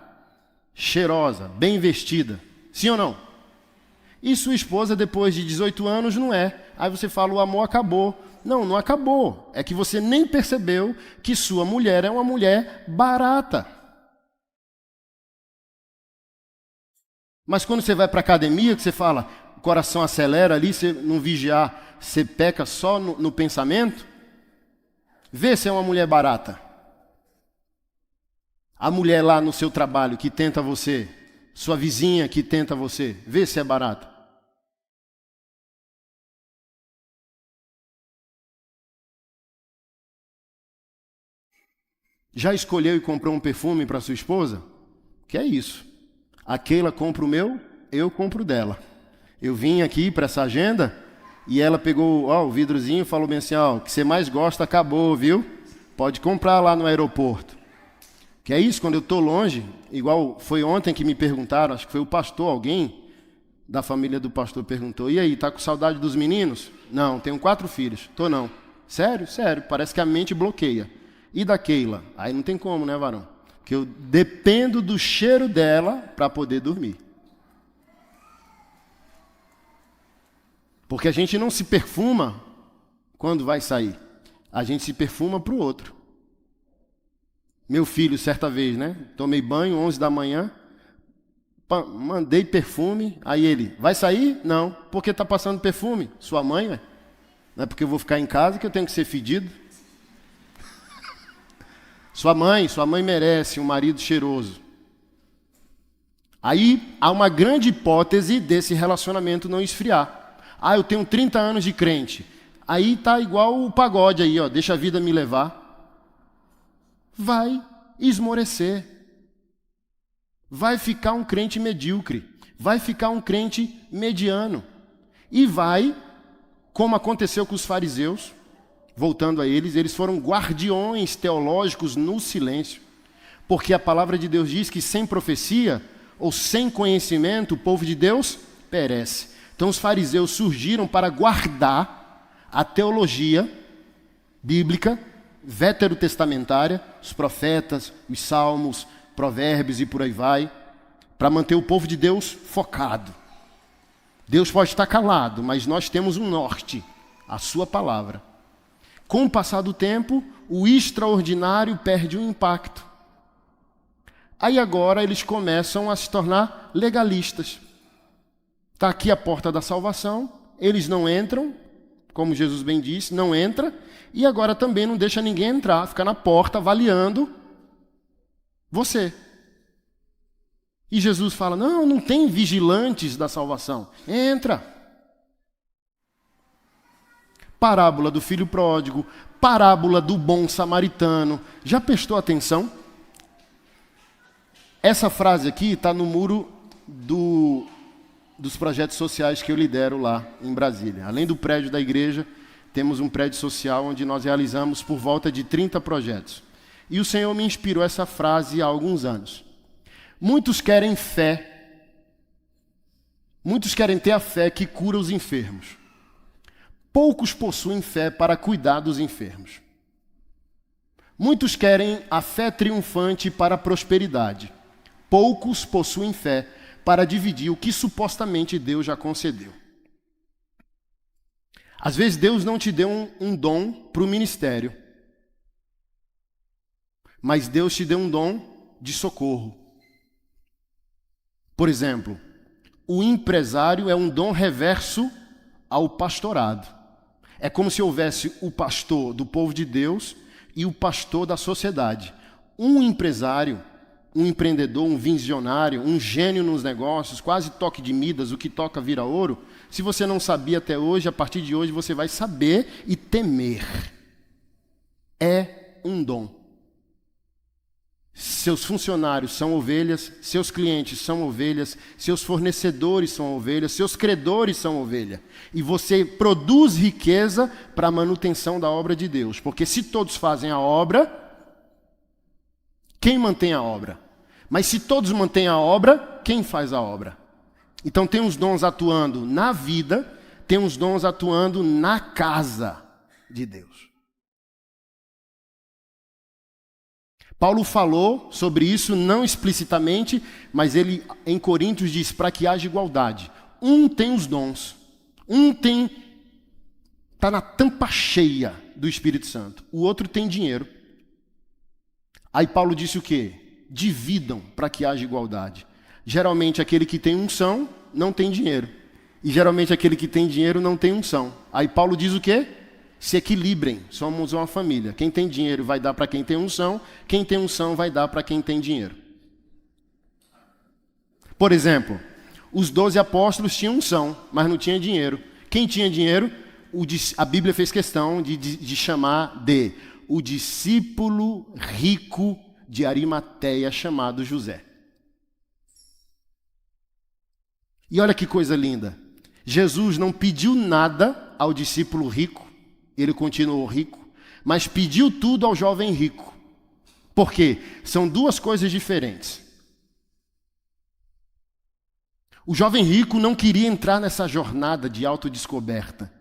cheirosa, bem vestida. Sim ou não? E sua esposa, depois de 18 anos, não é. Aí você fala, o amor acabou. Não, não acabou. É que você nem percebeu que sua mulher é uma mulher barata. Mas quando você vai para a academia, que você fala, o coração acelera ali, você não vigiar, você peca só no pensamento, vê se é uma mulher barata. A mulher lá no seu trabalho que tenta você, sua vizinha que tenta você, vê se é barata. Já escolheu e comprou um perfume para sua esposa? Que é isso. A Keila compra o meu, eu compro dela. Eu vim aqui para essa agenda e ela pegou o vidrozinho e falou bem assim, o que você mais gosta acabou, viu? Pode comprar lá no aeroporto. Que é isso, quando eu estou longe, igual foi ontem que me perguntaram, acho que foi o pastor, alguém da família do pastor perguntou, e aí, tá com saudade dos meninos? Não, tenho 4 filhos. Tô não. Sério? Sério, parece que a mente bloqueia. E da Keila? Aí não tem como, né, varão? Porque eu dependo do cheiro dela para poder dormir. Porque a gente não se perfuma quando vai sair. A gente se perfuma para o outro. Meu filho, certa vez, né? Tomei banho, 11 da manhã, mandei perfume, aí ele, vai sair? Não. Por que está passando perfume? Sua mãe, né? Não é porque eu vou ficar em casa que eu tenho que ser fedido. Sua mãe merece um marido cheiroso. Aí há uma grande hipótese desse relacionamento não esfriar. Ah, eu tenho 30 anos de crente. Aí tá igual o pagode aí, ó, deixa a vida me levar. Vai esmorecer. Vai ficar um crente medíocre. Vai ficar um crente mediano. E vai, como aconteceu com os fariseus, voltando a eles foram guardiões teológicos no silêncio. Porque a palavra de Deus diz que sem profecia ou sem conhecimento o povo de Deus perece. Então os fariseus surgiram para guardar a teologia bíblica, veterotestamentária, os profetas, os salmos, provérbios e por aí vai, para manter o povo de Deus focado. Deus pode estar calado, mas nós temos um norte, a sua palavra. Com o passar do tempo, o extraordinário perde o impacto. Aí agora eles começam a se tornar legalistas. Está aqui a porta da salvação, eles não entram, como Jesus bem disse, não entra, e agora também não deixa ninguém entrar, fica na porta avaliando você. E Jesus fala, não tem vigilantes da salvação, entra. Parábola do filho pródigo, parábola do bom samaritano, já prestou atenção? Essa frase aqui está no muro dos projetos sociais que eu lidero lá em Brasília. Além do prédio da igreja, temos um prédio social onde nós realizamos por volta de 30 projetos. E o Senhor me inspirou essa frase há alguns anos. Muitos querem fé, muitos querem ter a fé que cura os enfermos. Poucos possuem fé para cuidar dos enfermos. Muitos querem a fé triunfante para a prosperidade. Poucos possuem fé para dividir o que supostamente Deus já concedeu. Às vezes Deus não te deu um dom para o ministério, mas Deus te deu um dom de socorro. Por exemplo, o empresário é um dom reverso ao pastorado. É como se houvesse o pastor do povo de Deus e o pastor da sociedade. Um empresário, um empreendedor, um visionário, um gênio nos negócios, quase toque de Midas, o que toca vira ouro. Se você não sabia até hoje, a partir de hoje você vai saber e temer. É um dom. Seus funcionários são ovelhas, seus clientes são ovelhas, seus fornecedores são ovelhas, seus credores são ovelha. E você produz riqueza para a manutenção da obra de Deus. Porque se todos fazem a obra, quem mantém a obra? Mas se todos mantêm a obra, quem faz a obra? Então tem uns dons atuando na vida, tem uns dons atuando na casa de Deus. Paulo falou sobre isso, não explicitamente, mas ele em Coríntios diz, para que haja igualdade. Um tem os dons, está na tampa cheia do Espírito Santo, o outro tem dinheiro. Aí Paulo disse o quê? Dividam para que haja igualdade. Geralmente aquele que tem unção não tem dinheiro. E geralmente aquele que tem dinheiro não tem unção. Aí Paulo diz o quê? Se equilibrem, somos uma família. Quem tem dinheiro vai dar para quem tem unção, quem tem unção vai dar para quem tem dinheiro. Por exemplo, os 12 apóstolos tinham unção, mas não tinha dinheiro. Quem tinha dinheiro, a Bíblia fez questão de chamar de o discípulo rico de Arimateia chamado José. E olha que coisa linda. Jesus não pediu nada ao discípulo rico, ele continuou rico, mas pediu tudo ao jovem rico. Por quê? São duas coisas diferentes. O jovem rico não queria entrar nessa jornada de autodescoberta,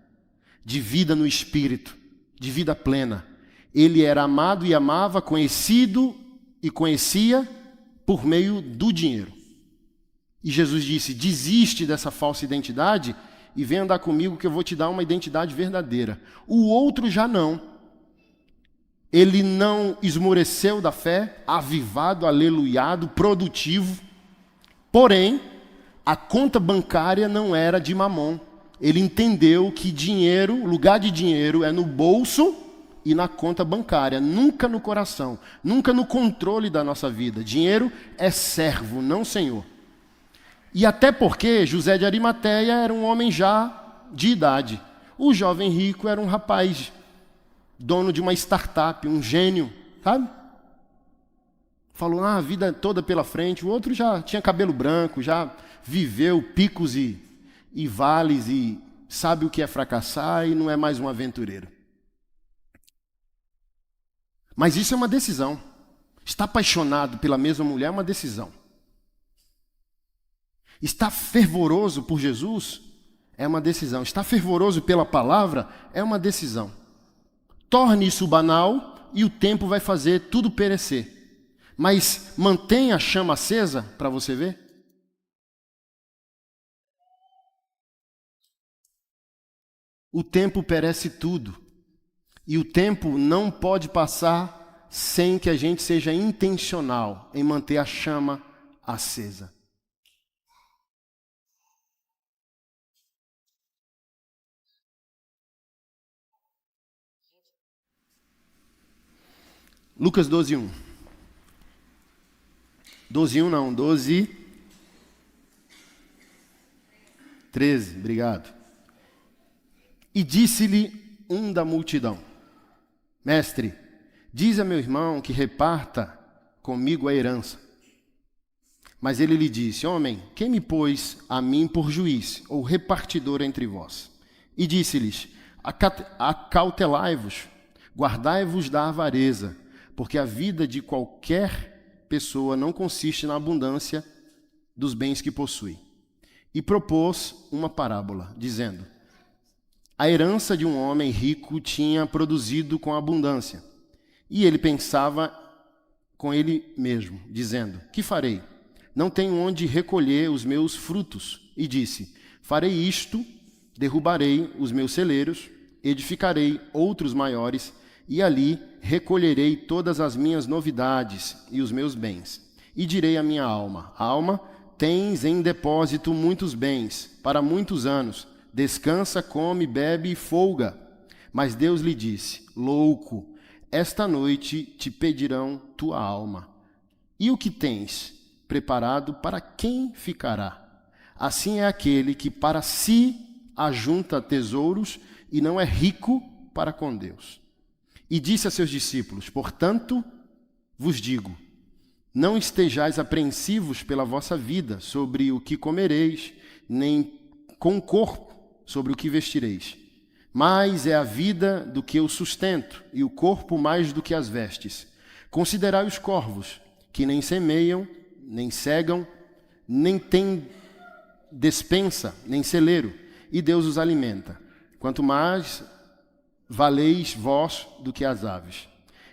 de vida no espírito, de vida plena. Ele era amado e amava, conhecido e conhecia por meio do dinheiro. E Jesus disse, desiste dessa falsa identidade e vem andar comigo que eu vou te dar uma identidade verdadeira. O outro já não. Ele não esmoreceu da fé, avivado, aleluiado, produtivo. Porém, a conta bancária não era de mamon. Ele entendeu que dinheiro, lugar de dinheiro é no bolso e na conta bancária, nunca no coração, nunca no controle da nossa vida. Dinheiro é servo, não senhor. E até porque José de Arimateia era um homem já de idade. O jovem rico era um rapaz, dono de uma startup, um gênio, sabe? Falou, a vida toda pela frente. O outro já tinha cabelo branco, já viveu picos e vales e sabe o que é fracassar e não é mais um aventureiro. Mas isso é uma decisão. Estar apaixonado pela mesma mulher é uma decisão. Estar fervoroso por Jesus é uma decisão. Estar fervoroso pela palavra é uma decisão. Torne isso banal e o tempo vai fazer tudo perecer. Mas mantenha a chama acesa para você ver. O tempo perece tudo. E o tempo não pode passar sem que a gente seja intencional em manter a chama acesa. Lucas 12:1. 12:1 não, 12:13, obrigado. E disse-lhe um da multidão: Mestre, diz a meu irmão que reparta comigo a herança. Mas ele lhe disse: Homem, quem me pôs a mim por juiz ou repartidor entre vós? E disse-lhes: Acautelai-vos, guardai-vos da avareza, porque a vida de qualquer pessoa não consiste na abundância dos bens que possui. E propôs uma parábola, dizendo: A herança de um homem rico tinha produzido com abundância. E ele pensava com ele mesmo, dizendo: Que farei? Não tenho onde recolher os meus frutos. E disse: Farei isto, derrubarei os meus celeiros, edificarei outros maiores, e ali recolherei todas as minhas novidades e os meus bens. E direi à minha alma: Alma, tens em depósito muitos bens, para muitos anos. Descansa, come, bebe e folga. Mas Deus lhe disse: Louco, esta noite te pedirão tua alma. E o que tens preparado, para quem ficará? Assim é aquele que para si ajunta tesouros e não é rico para com Deus. E disse a seus discípulos: Portanto, vos digo, não estejais apreensivos pela vossa vida, sobre o que comereis, nem com o corpo, sobre o que vestireis. Mais é a vida do que o sustento, e o corpo mais do que as vestes. Considerai os corvos, que nem semeiam, nem cegam, nem têm despensa, nem celeiro, e Deus os alimenta. Quanto mais valeis vós do que as aves.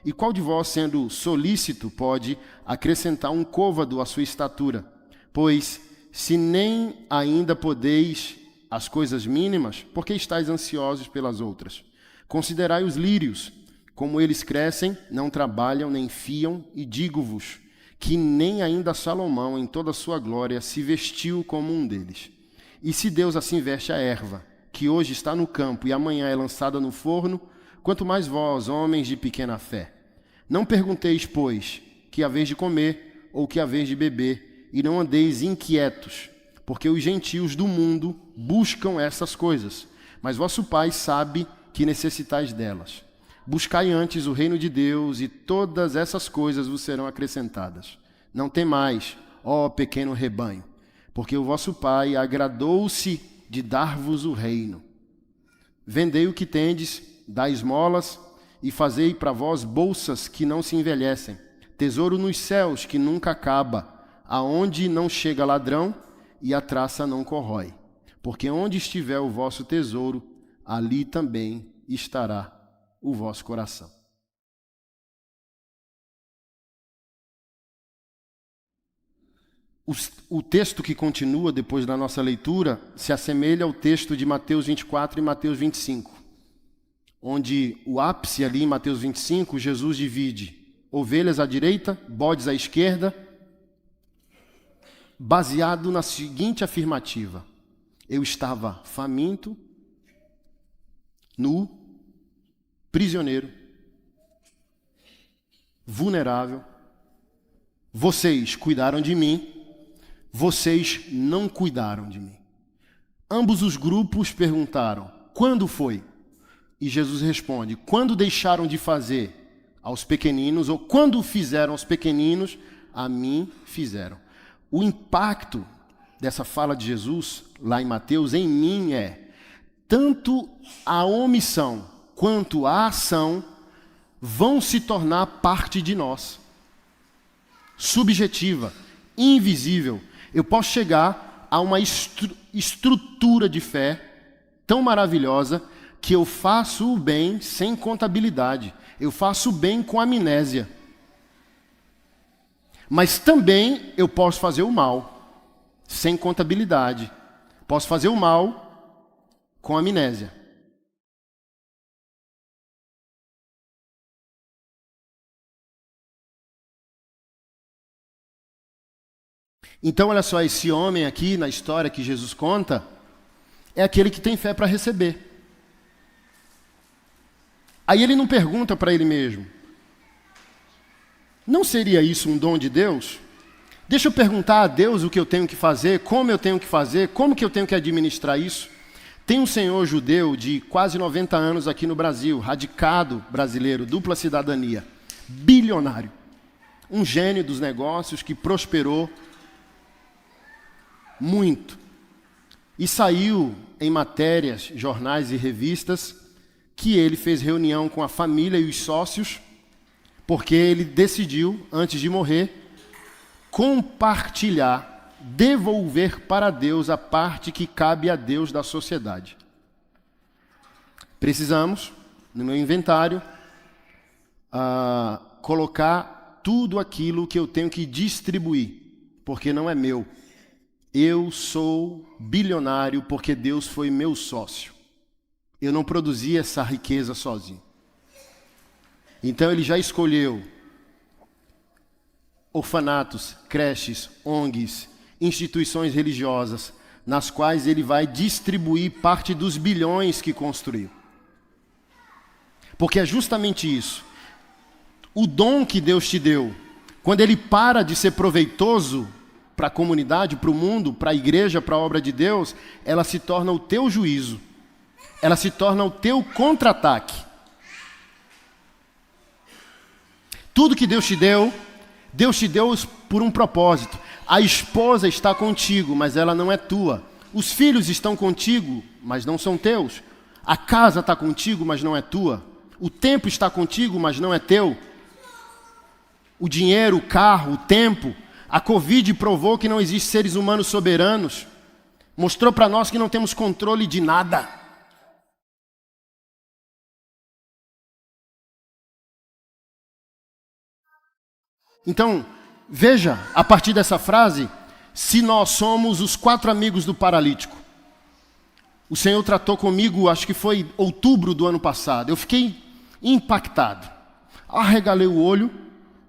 E qual de vós, sendo solícito, pode acrescentar um côvado à sua estatura? Pois, se nem ainda podeis as coisas mínimas, por que estáis ansiosos pelas outras? Considerai os lírios, como eles crescem, não trabalham, nem fiam, e digo-vos que nem ainda Salomão, em toda a sua glória, se vestiu como um deles. E se Deus assim veste a erva, que hoje está no campo e amanhã é lançada no forno, quanto mais vós, homens de pequena fé. Não pergunteis, pois, que haveis de comer ou que haveis de beber, e não andeis inquietos, porque os gentios do mundo buscam essas coisas, mas vosso Pai sabe que necessitais delas. Buscai antes o reino de Deus, e todas essas coisas vos serão acrescentadas. Não temais, ó pequeno rebanho, porque o vosso Pai agradou-se de dar-vos o reino. Vendei o que tendes, dai esmolas, e fazei para vós bolsas que não se envelhecem, tesouro nos céus que nunca acaba, aonde não chega ladrão e a traça não corrói. Porque onde estiver o vosso tesouro, ali também estará o vosso coração. O texto que continua depois da nossa leitura se assemelha ao texto de Mateus 24 e Mateus 25, onde o ápice ali em Mateus 25, Jesus divide ovelhas à direita, bodes à esquerda, baseado na seguinte afirmativa: eu estava faminto, nu, prisioneiro, vulnerável, vocês cuidaram de mim, vocês não cuidaram de mim. Ambos os grupos perguntaram, quando foi? E Jesus responde, quando deixaram de fazer aos pequeninos, ou quando fizeram aos pequeninos, a mim fizeram. O impacto dessa fala de Jesus, lá em Mateus, em mim é, tanto a omissão quanto a ação vão se tornar parte de nós. Subjetiva, invisível. Eu posso chegar a uma estrutura de fé tão maravilhosa que eu faço o bem sem contabilidade. Eu faço o bem com amnésia. Mas também eu posso fazer o mal sem contabilidade. Posso fazer o mal com amnésia. Então, olha só, esse homem aqui na história que Jesus conta é aquele que tem fé para receber. Aí ele não pergunta para ele mesmo, não seria isso um dom de Deus? Deixa eu perguntar a Deus o que eu tenho que fazer, como eu tenho que fazer, como que eu tenho que administrar isso. Tem um senhor judeu de quase 90 anos aqui no Brasil, radicado brasileiro, dupla cidadania, bilionário, um gênio dos negócios que prosperou muito. E saiu em matérias, jornais e revistas que ele fez reunião com a família e os sócios, porque ele decidiu, antes de morrer, compartilhar, devolver para Deus a parte que cabe a Deus da sociedade. Precisamos, no meu inventário, colocar tudo aquilo que eu tenho que distribuir, porque não é meu. Eu sou bilionário porque Deus foi meu sócio. Eu não produzi essa riqueza sozinho. Então ele já escolheu orfanatos, creches, ONGs, instituições religiosas, nas quais ele vai distribuir parte dos bilhões que construiu. Porque é justamente isso. O dom que Deus te deu, quando ele para de ser proveitoso para a comunidade, para o mundo, para a igreja, para a obra de Deus, ela se torna o teu juízo. Ela se torna o teu contra-ataque. Tudo que Deus te deu por um propósito. A esposa está contigo, mas ela não é tua. Os filhos estão contigo, mas não são teus. A casa está contigo, mas não é tua. O tempo está contigo, mas não é teu. O dinheiro, o carro, o tempo. A Covid provou que não existem seres humanos soberanos. Mostrou para nós que não temos controle de nada. Então, veja, a partir dessa frase, se nós somos os 4 amigos do paralítico. O Senhor tratou comigo, acho que foi outubro do ano passado. Eu fiquei impactado. Arregalei o olho,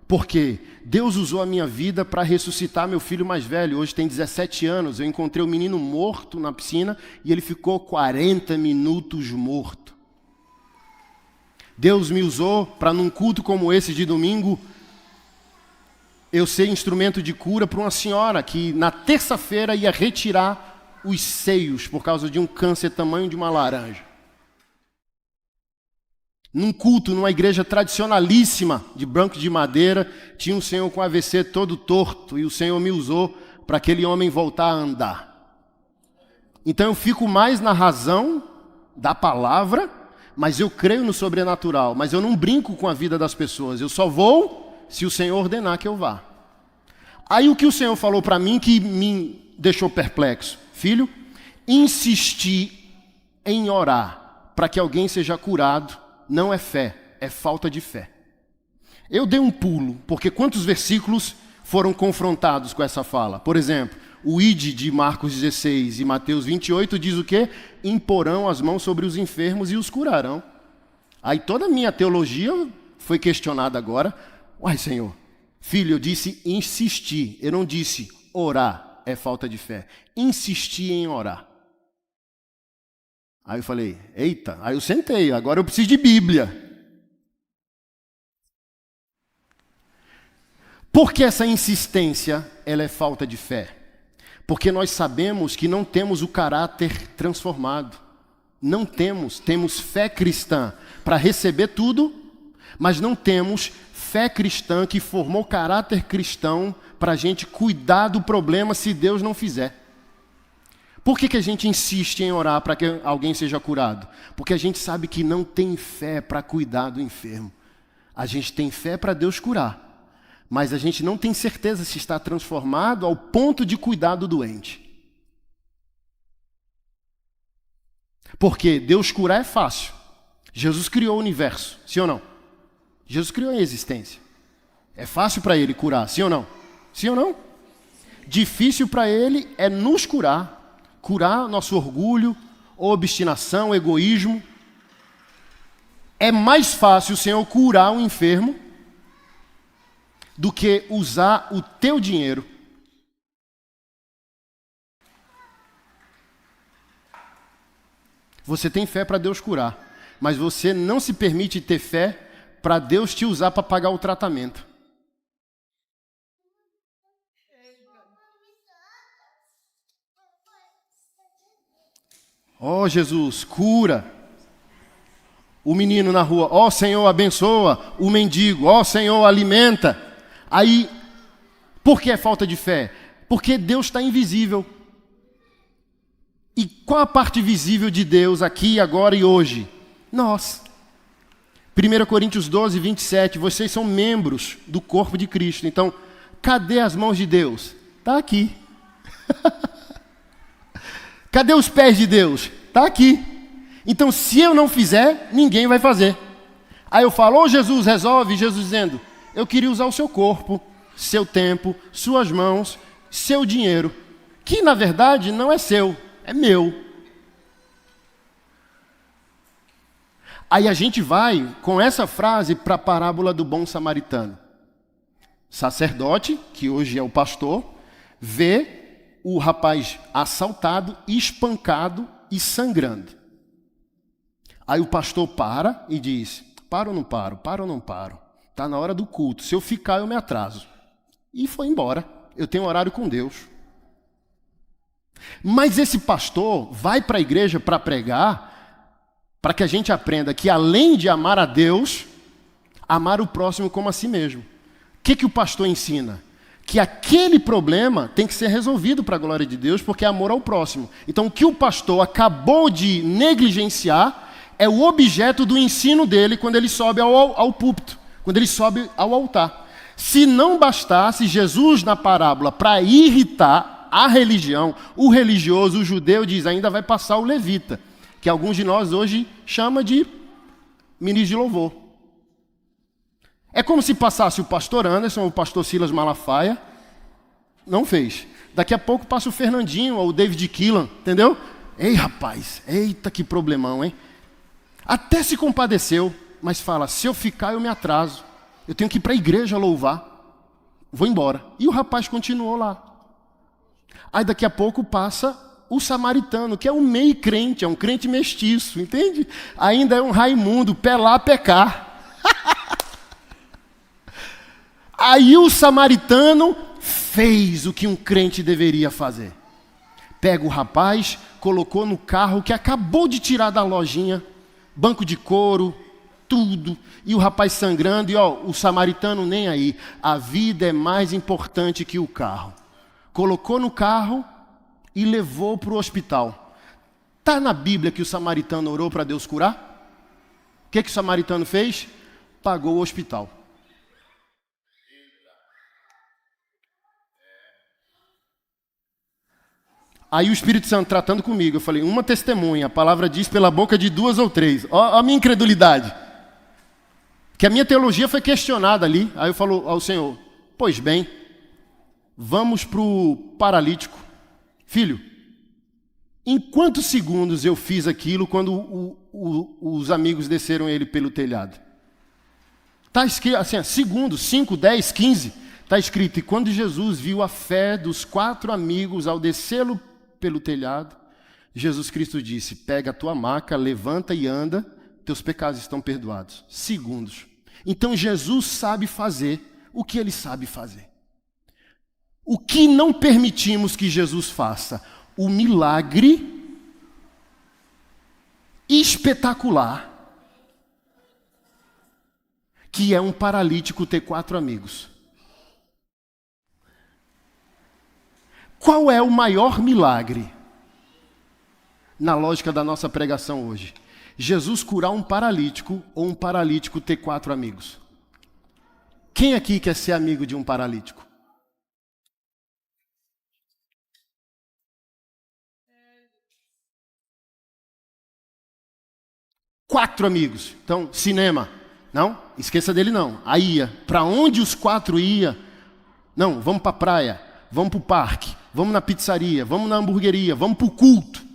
porque Deus usou a minha vida para ressuscitar meu filho mais velho. Hoje tem 17 anos. Eu encontrei o menino morto na piscina e ele ficou 40 minutos morto. Deus me usou para, num culto como esse de domingo, eu ser instrumento de cura para uma senhora que na terça-feira ia retirar os seios por causa de um câncer tamanho de uma laranja. Num culto, numa igreja tradicionalíssima de banco de madeira, tinha um senhor com AVC todo torto e o Senhor me usou para aquele homem voltar a andar. Então eu fico mais na razão da palavra, mas eu creio no sobrenatural, mas eu não brinco com a vida das pessoas, eu só vou se o Senhor ordenar que eu vá. Aí o que o Senhor falou para mim que me deixou perplexo. Filho, insistir em orar para que alguém seja curado não é fé, é falta de fé. Eu dei um pulo, porque quantos versículos foram confrontados com essa fala? Por exemplo, o ide de Marcos 16 e Mateus 28 diz o quê? Imporão as mãos sobre os enfermos e os curarão. Aí toda a minha teologia foi questionada agora. Uai, Senhor, filho, eu disse insistir, eu não disse orar, é falta de fé. Insistir em orar. Aí eu falei, eita, aí eu sentei, agora eu preciso de Bíblia. Por que essa insistência, ela é falta de fé? Porque nós sabemos que não temos o caráter transformado. Não temos fé cristã para receber tudo, mas não temos fé cristã que formou caráter cristão para a gente cuidar do problema se Deus não fizer. Por que a gente insiste em orar para que alguém seja curado? Porque a gente sabe que não tem fé para cuidar do enfermo. A gente tem fé para Deus curar, mas a gente não tem certeza se está transformado ao ponto de cuidar do doente. Porque Deus curar é fácil. Jesus criou o universo, sim ou não? Jesus criou a existência. É fácil para Ele curar, sim ou não? Sim ou não? Difícil para Ele é nos curar nosso orgulho, obstinação, egoísmo. É mais fácil o Senhor curar um enfermo do que usar o teu dinheiro. Você tem fé para Deus curar, mas você não se permite ter fé para Deus te usar para pagar o tratamento. Ó Jesus, cura o menino na rua. Ó Senhor, abençoa o mendigo. Ó Senhor, alimenta. Aí, por que é falta de fé? Porque Deus está invisível. E qual a parte visível de Deus aqui, agora e hoje? Nós. 1 Coríntios 12, 27. Vocês são membros do corpo de Cristo. Então, cadê as mãos de Deus? Está aqui. Cadê os pés de Deus? Está aqui. Então, se eu não fizer, ninguém vai fazer. Aí eu falo, ô Jesus, resolve. Jesus dizendo, eu queria usar o seu corpo, seu tempo, suas mãos, seu dinheiro. Que, na verdade, não é seu, é meu. Aí a gente vai, com essa frase, para a parábola do bom samaritano. Sacerdote, que hoje é o pastor, vê o rapaz assaltado, espancado e sangrando. Aí o pastor para e diz, paro ou não paro? Paro ou não paro? Está na hora do culto, se eu ficar eu me atraso. E foi embora, eu tenho horário com Deus. Mas esse pastor vai para a igreja para pregar, para que a gente aprenda que além de amar a Deus, amar o próximo como a si mesmo. O que o pastor ensina? Que aquele problema tem que ser resolvido para a glória de Deus, porque é amor ao próximo. Então, o que o pastor acabou de negligenciar é o objeto do ensino dele quando ele sobe ao púlpito, quando ele sobe ao altar. Se não bastasse Jesus na parábola para irritar a religião, o religioso, o judeu diz, ainda vai passar o levita, que alguns de nós hoje chama de ministro de louvor. É como se passasse o pastor Anderson ou o pastor Silas Malafaia. Não fez. Daqui a pouco passa o Fernandinho ou o David Keelan, entendeu? Ei, rapaz, eita que problemão, hein? Até se compadeceu, mas fala, se eu ficar eu me atraso. Eu tenho que ir para a igreja louvar. Vou embora. E o rapaz continuou lá. Aí daqui a pouco passa o samaritano, que é um meio crente, é um crente mestiço, entende? Ainda é um Raimundo, pé lá, pé cá. Aí o samaritano fez o que um crente deveria fazer. Pega o rapaz, colocou no carro que acabou de tirar da lojinha, banco de couro, tudo, e o rapaz sangrando, e o samaritano nem aí. A vida é mais importante que o carro. Colocou no carro e levou para o hospital. Está na Bíblia que o samaritano orou para Deus curar? O que o samaritano fez? Pagou o hospital. Aí o Espírito Santo tratando comigo, eu falei, uma testemunha, a palavra diz pela boca de 2 ou 3. Ó a minha incredulidade. Que a minha teologia foi questionada ali. Aí eu falo ao Senhor, pois bem, vamos para o paralítico. Filho, em quantos segundos eu fiz aquilo quando os amigos desceram ele pelo telhado? Está escrito assim, segundos, 5, 10, 15. Está escrito, e quando Jesus viu a fé dos 4 amigos ao descê-lo pelo telhado, Jesus Cristo disse, pega a tua maca, levanta e anda, teus pecados estão perdoados. Segundos. Então Jesus sabe fazer o que ele sabe fazer. O que não permitimos que Jesus faça? O milagre espetacular, que é um paralítico ter 4 amigos. Qual é o maior milagre na lógica da nossa pregação hoje? Jesus curar um paralítico ou um paralítico ter 4 amigos? Quem aqui quer ser amigo de um paralítico? Quatro amigos. Então, cinema. Não, esqueça dele não. Aí ia. Para onde os 4 iam? Não, vamos para a praia, vamos para o parque, vamos na pizzaria, vamos na hamburgueria, vamos para o culto.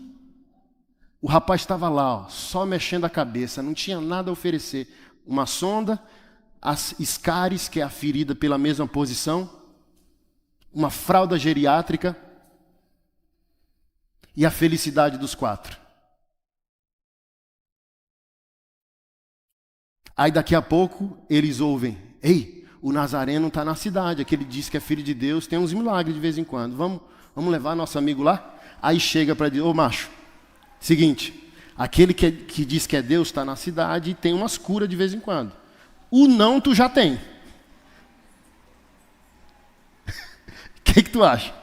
O rapaz estava lá, ó, só mexendo a cabeça, não tinha nada a oferecer. Uma sonda, as escares, que é a ferida pela mesma posição, uma fralda geriátrica e a felicidade dos 4. Aí daqui a pouco eles ouvem: ei, o Nazareno está na cidade, aquele diz que é filho de Deus, tem uns milagres de vez em quando, vamos levar nosso amigo lá? Aí chega para dizer: ô macho, seguinte, aquele que diz que é Deus está na cidade e tem umas curas de vez em quando. O não tu já tem. O que tu acha?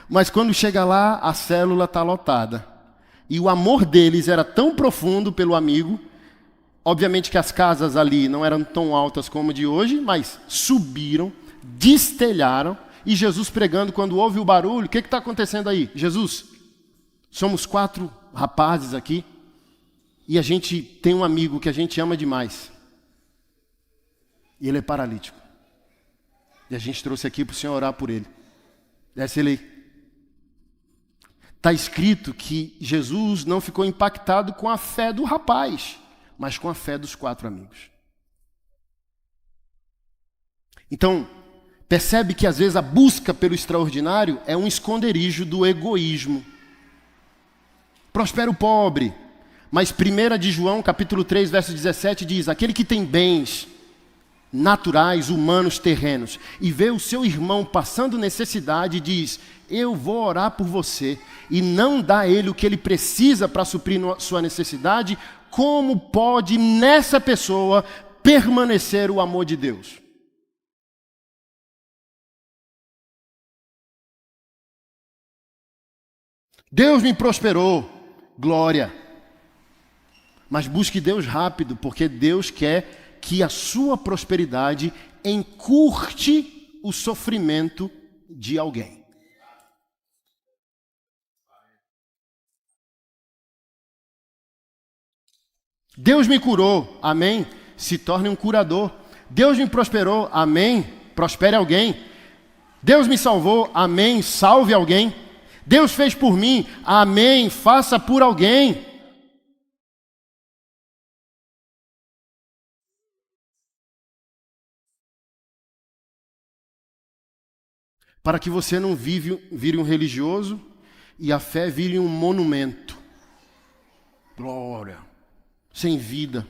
Mas quando chega lá, a célula está lotada. E o amor deles era tão profundo pelo amigo. Obviamente que as casas ali não eram tão altas como a de hoje, mas subiram, destelharam, e Jesus pregando, quando ouve o barulho: o que está acontecendo aí? Jesus, somos 4 rapazes aqui, e a gente tem um amigo que a gente ama demais. E ele é paralítico. E a gente trouxe aqui para o Senhor orar por ele. Desce ele aí. Está escrito que Jesus não ficou impactado com a fé do rapaz, mas com a fé dos 4 amigos. Então, percebe que às vezes a busca pelo extraordinário é um esconderijo do egoísmo. Prospera o pobre, mas 1 de João, capítulo 3, verso 17 diz: aquele que tem bens naturais, humanos, terrenos, e vê o seu irmão passando necessidade, diz: eu vou orar por você, e não dá a ele o que ele precisa para suprir sua necessidade, como pode nessa pessoa permanecer o amor de Deus? Deus me prosperou, glória. Mas busque Deus rápido, porque Deus quer que a sua prosperidade encurte o sofrimento de alguém. Deus me curou, amém? Se torne um curador. Deus me prosperou, amém? Prospere alguém. Deus me salvou, amém? Salve alguém. Deus fez por mim, amém? Faça por alguém. Para que você não vire um religioso e a fé vire um monumento. Glória. Sem vida.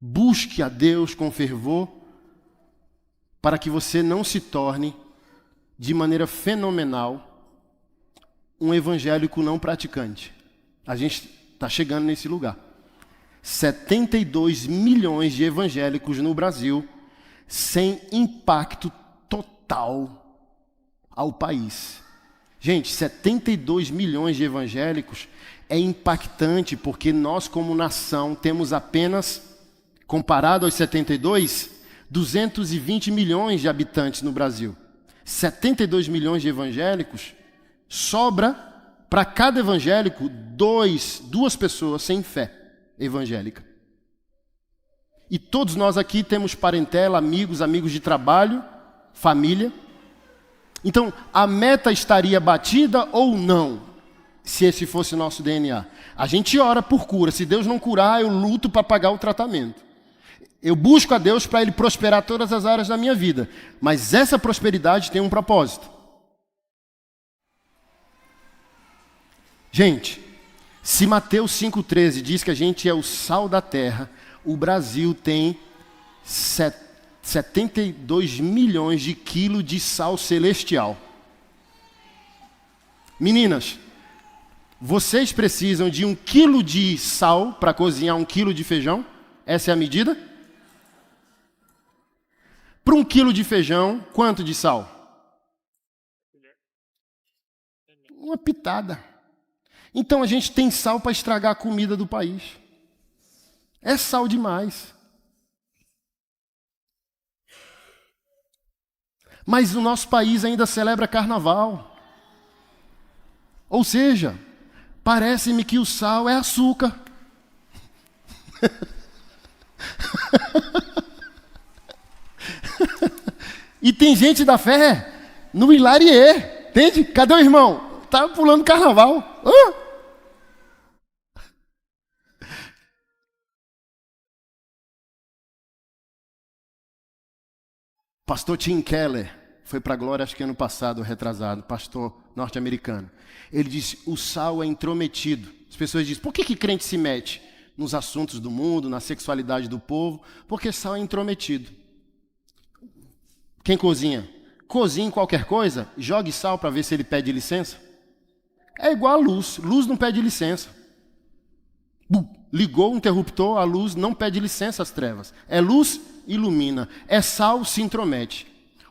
Busque a Deus com fervor, para que você não se torne, de maneira fenomenal, um evangélico não praticante. A gente está chegando nesse lugar. 72 milhões de evangélicos no Brasil, sem impacto total ao país. Gente, 72 milhões de evangélicos é impactante, porque nós, como nação, temos apenas, comparado aos 72, 220 milhões de habitantes no Brasil. 72 milhões de evangélicos, sobra para cada evangélico duas pessoas sem fé evangélica. E todos nós aqui temos parentela, amigos de trabalho, família. Então, a meta estaria batida ou não, se esse fosse o nosso DNA? A gente ora por cura. Se Deus não curar, eu luto para pagar o tratamento. Eu busco a Deus para Ele prosperar todas as áreas da minha vida. Mas essa prosperidade tem um propósito. Gente, se Mateus 5,13 diz que a gente é o sal da terra, O Brasil tem 72 milhões de quilos de sal celestial. Meninas, vocês precisam de 1 quilo de sal para cozinhar 1 quilo de feijão? Essa é a medida? Para 1 quilo de feijão, quanto de sal? Uma pitada. Então a gente tem sal para estragar a comida do país. É sal demais. Mas o nosso país ainda celebra carnaval. Ou seja, parece-me que o sal é açúcar. E tem gente da fé no Hilarie, entende? Cadê o irmão? Tá pulando carnaval. Pastor Tim Keller foi para a glória, acho que ano passado, retrasado, pastor norte-americano. Ele disse, o sal é intrometido. As pessoas dizem, por que crente se mete nos assuntos do mundo, na sexualidade do povo? Porque sal é intrometido. Quem cozinha? Cozinha qualquer coisa, jogue sal para ver se ele pede licença. É igual a luz. Luz não pede licença. Ligou o interruptor, a luz não pede licença às trevas. É luz, ilumina. É sal, se intromete.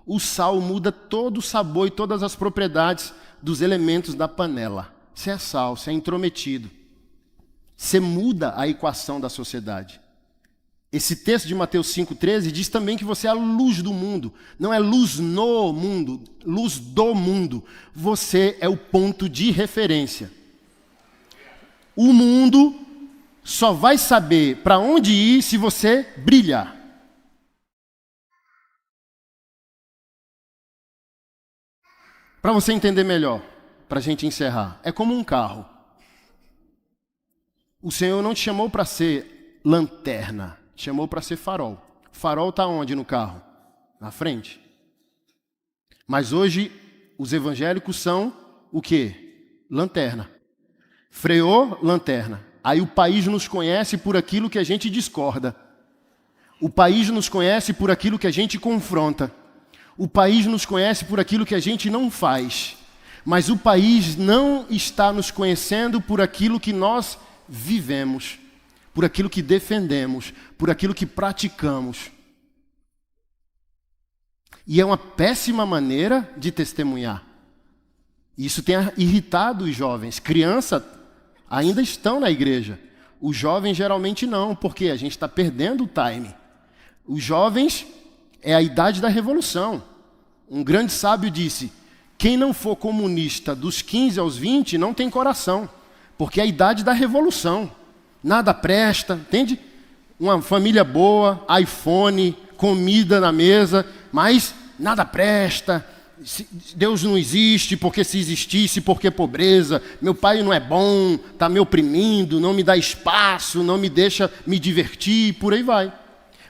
O sal muda todo o sabor e todas as propriedades dos elementos da panela. Você é sal, você é intrometido. Você muda a equação da sociedade. Esse texto de Mateus 5,13 diz também que você é a luz do mundo. Não é luz no mundo, luz do mundo. Você é o ponto de referência. O mundo só vai saber para onde ir se você brilhar. Para você entender melhor, para a gente encerrar, é como um carro. O Senhor não te chamou para ser lanterna, te chamou para ser farol. Farol está onde no carro? Na frente. Mas hoje, os evangélicos são o quê? Lanterna. Freou, lanterna. Aí o país nos conhece por aquilo que a gente discorda. O país nos conhece por aquilo que a gente confronta. O país nos conhece por aquilo que a gente não faz. Mas o país não está nos conhecendo por aquilo que nós vivemos, por aquilo que defendemos, por aquilo que praticamos. E é uma péssima maneira de testemunhar. Isso tem irritado os jovens. Crianças ainda estão na igreja. Os jovens geralmente não, porque a gente está perdendo o time. Os jovens é a idade da revolução. Um grande sábio disse, quem não for comunista dos 15 aos 20 não tem coração, porque é a idade da revolução. Nada presta, entende? Uma família boa, iPhone, comida na mesa, mas nada presta. Deus não existe, porque se existisse, porque pobreza. Meu pai não é bom, está me oprimindo, não me dá espaço, não me deixa me divertir, por aí vai.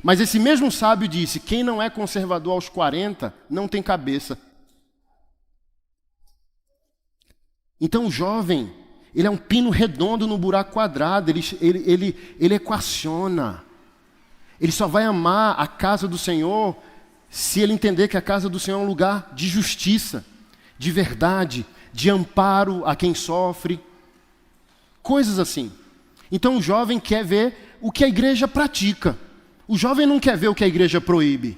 Mas esse mesmo sábio disse, quem não é conservador aos 40, não tem cabeça. Então o jovem, ele é um pino redondo no buraco quadrado, ele equaciona. Ele só vai amar a casa do Senhor se ele entender que a casa do Senhor é um lugar de justiça, de verdade, de amparo a quem sofre. Coisas assim. Então o jovem quer ver o que a igreja pratica. O jovem não quer ver o que a igreja proíbe.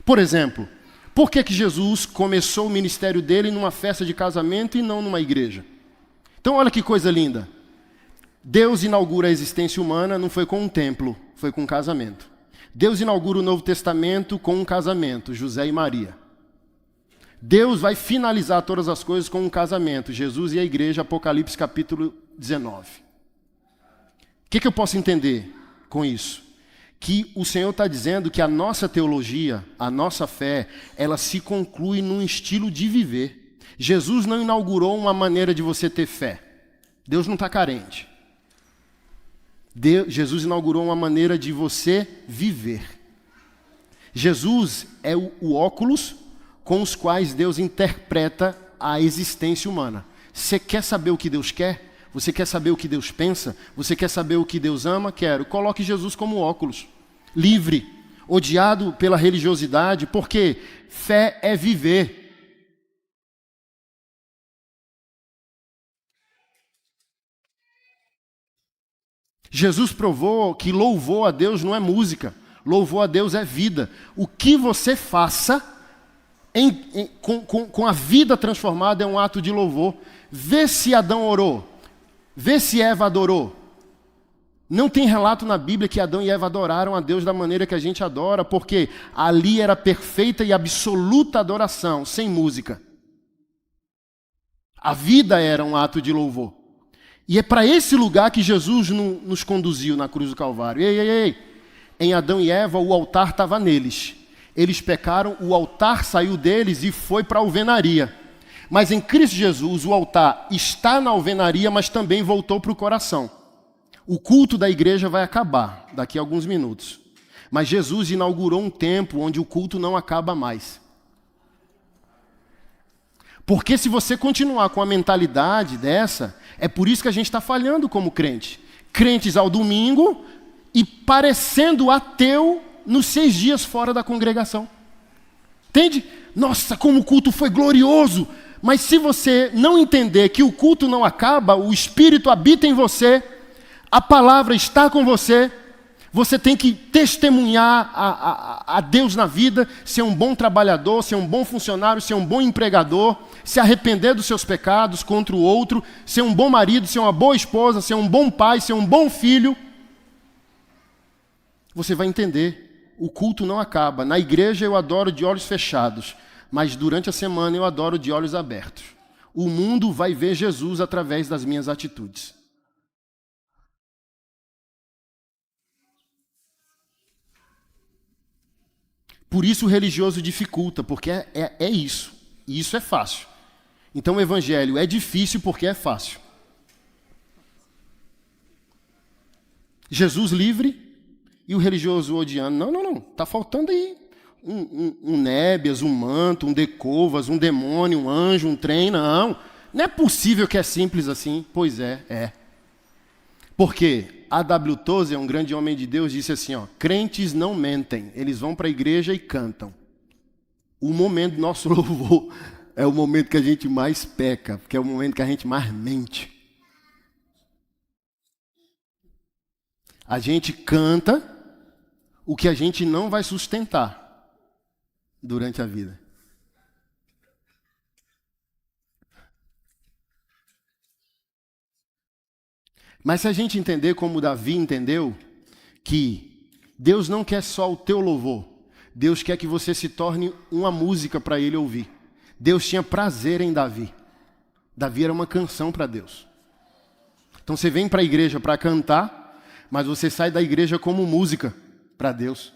Por exemplo, por que Jesus começou o ministério dele numa festa de casamento e não numa igreja? Então olha que coisa linda. Deus inaugura a existência humana, não foi com um templo, foi com um casamento. Deus inaugura o Novo Testamento com um casamento, José e Maria. Deus vai finalizar todas as coisas com um casamento, Jesus e a igreja, Apocalipse capítulo 19. O que eu posso entender com isso? Que o Senhor está dizendo que a nossa teologia, a nossa fé, ela se conclui num estilo de viver. Jesus não inaugurou uma maneira de você ter fé. Deus não está carente. Jesus inaugurou uma maneira de você viver. Jesus é o óculos com os quais Deus interpreta a existência humana. Você quer saber o que Deus quer? Você quer saber o que Deus pensa? Você quer saber o que Deus ama? Quero. Coloque Jesus como óculos. Livre, odiado pela religiosidade, porque fé é viver. Jesus provou que louvor a Deus não é música, louvor a Deus é vida. O que você faça com a vida transformada é um ato de louvor. Vê se Adão orou, vê se Eva adorou. Não tem relato na Bíblia que Adão e Eva adoraram a Deus da maneira que a gente adora, porque ali era perfeita e absoluta adoração, sem música. A vida era um ato de louvor. E é para esse lugar que Jesus nos conduziu na cruz do Calvário. Ei. Em Adão e Eva, o altar estava neles. Eles pecaram, o altar saiu deles e foi para a alvenaria. Mas em Cristo Jesus, o altar está na alvenaria, mas também voltou para o coração. O culto da igreja vai acabar daqui a alguns minutos. Mas Jesus inaugurou um tempo onde o culto não acaba mais. Porque se você continuar com a mentalidade dessa, é por isso que a gente está falhando como crente. Crentes ao domingo e parecendo ateu nos 6 dias fora da congregação. Entende? Nossa, como o culto foi glorioso! Mas se você não entender que o culto não acaba, o Espírito habita em você, a palavra está com você, você tem que testemunhar a Deus na vida, ser um bom trabalhador, ser um bom funcionário, ser um bom empregador, se arrepender dos seus pecados contra o outro, ser um bom marido, ser uma boa esposa, ser um bom pai, ser um bom filho. Você vai entender, o culto não acaba. Na igreja eu adoro de olhos fechados, mas durante a semana eu adoro de olhos abertos. O mundo vai ver Jesus através das minhas atitudes. Por isso o religioso dificulta, porque é isso. E isso é fácil. Então o evangelho é difícil porque é fácil. Jesus livre e o religioso odiando. Não. Está faltando aí um nébias, um manto, um decovas, um demônio, um anjo, um trem. Não é possível que é simples assim. Pois é. Porque A.W. Tozer, um grande homem de Deus, disse assim, crentes não mentem, eles vão para a igreja e cantam. O momento do nosso louvor é o momento que a gente mais peca, porque é o momento que a gente mais mente. A gente canta o que a gente não vai sustentar durante a vida. Mas se a gente entender como Davi entendeu, que Deus não quer só o teu louvor, Deus quer que você se torne uma música para Ele ouvir. Deus tinha prazer em Davi. Davi era uma canção para Deus. Então você vem para a igreja para cantar, mas você sai da igreja como música para Deus.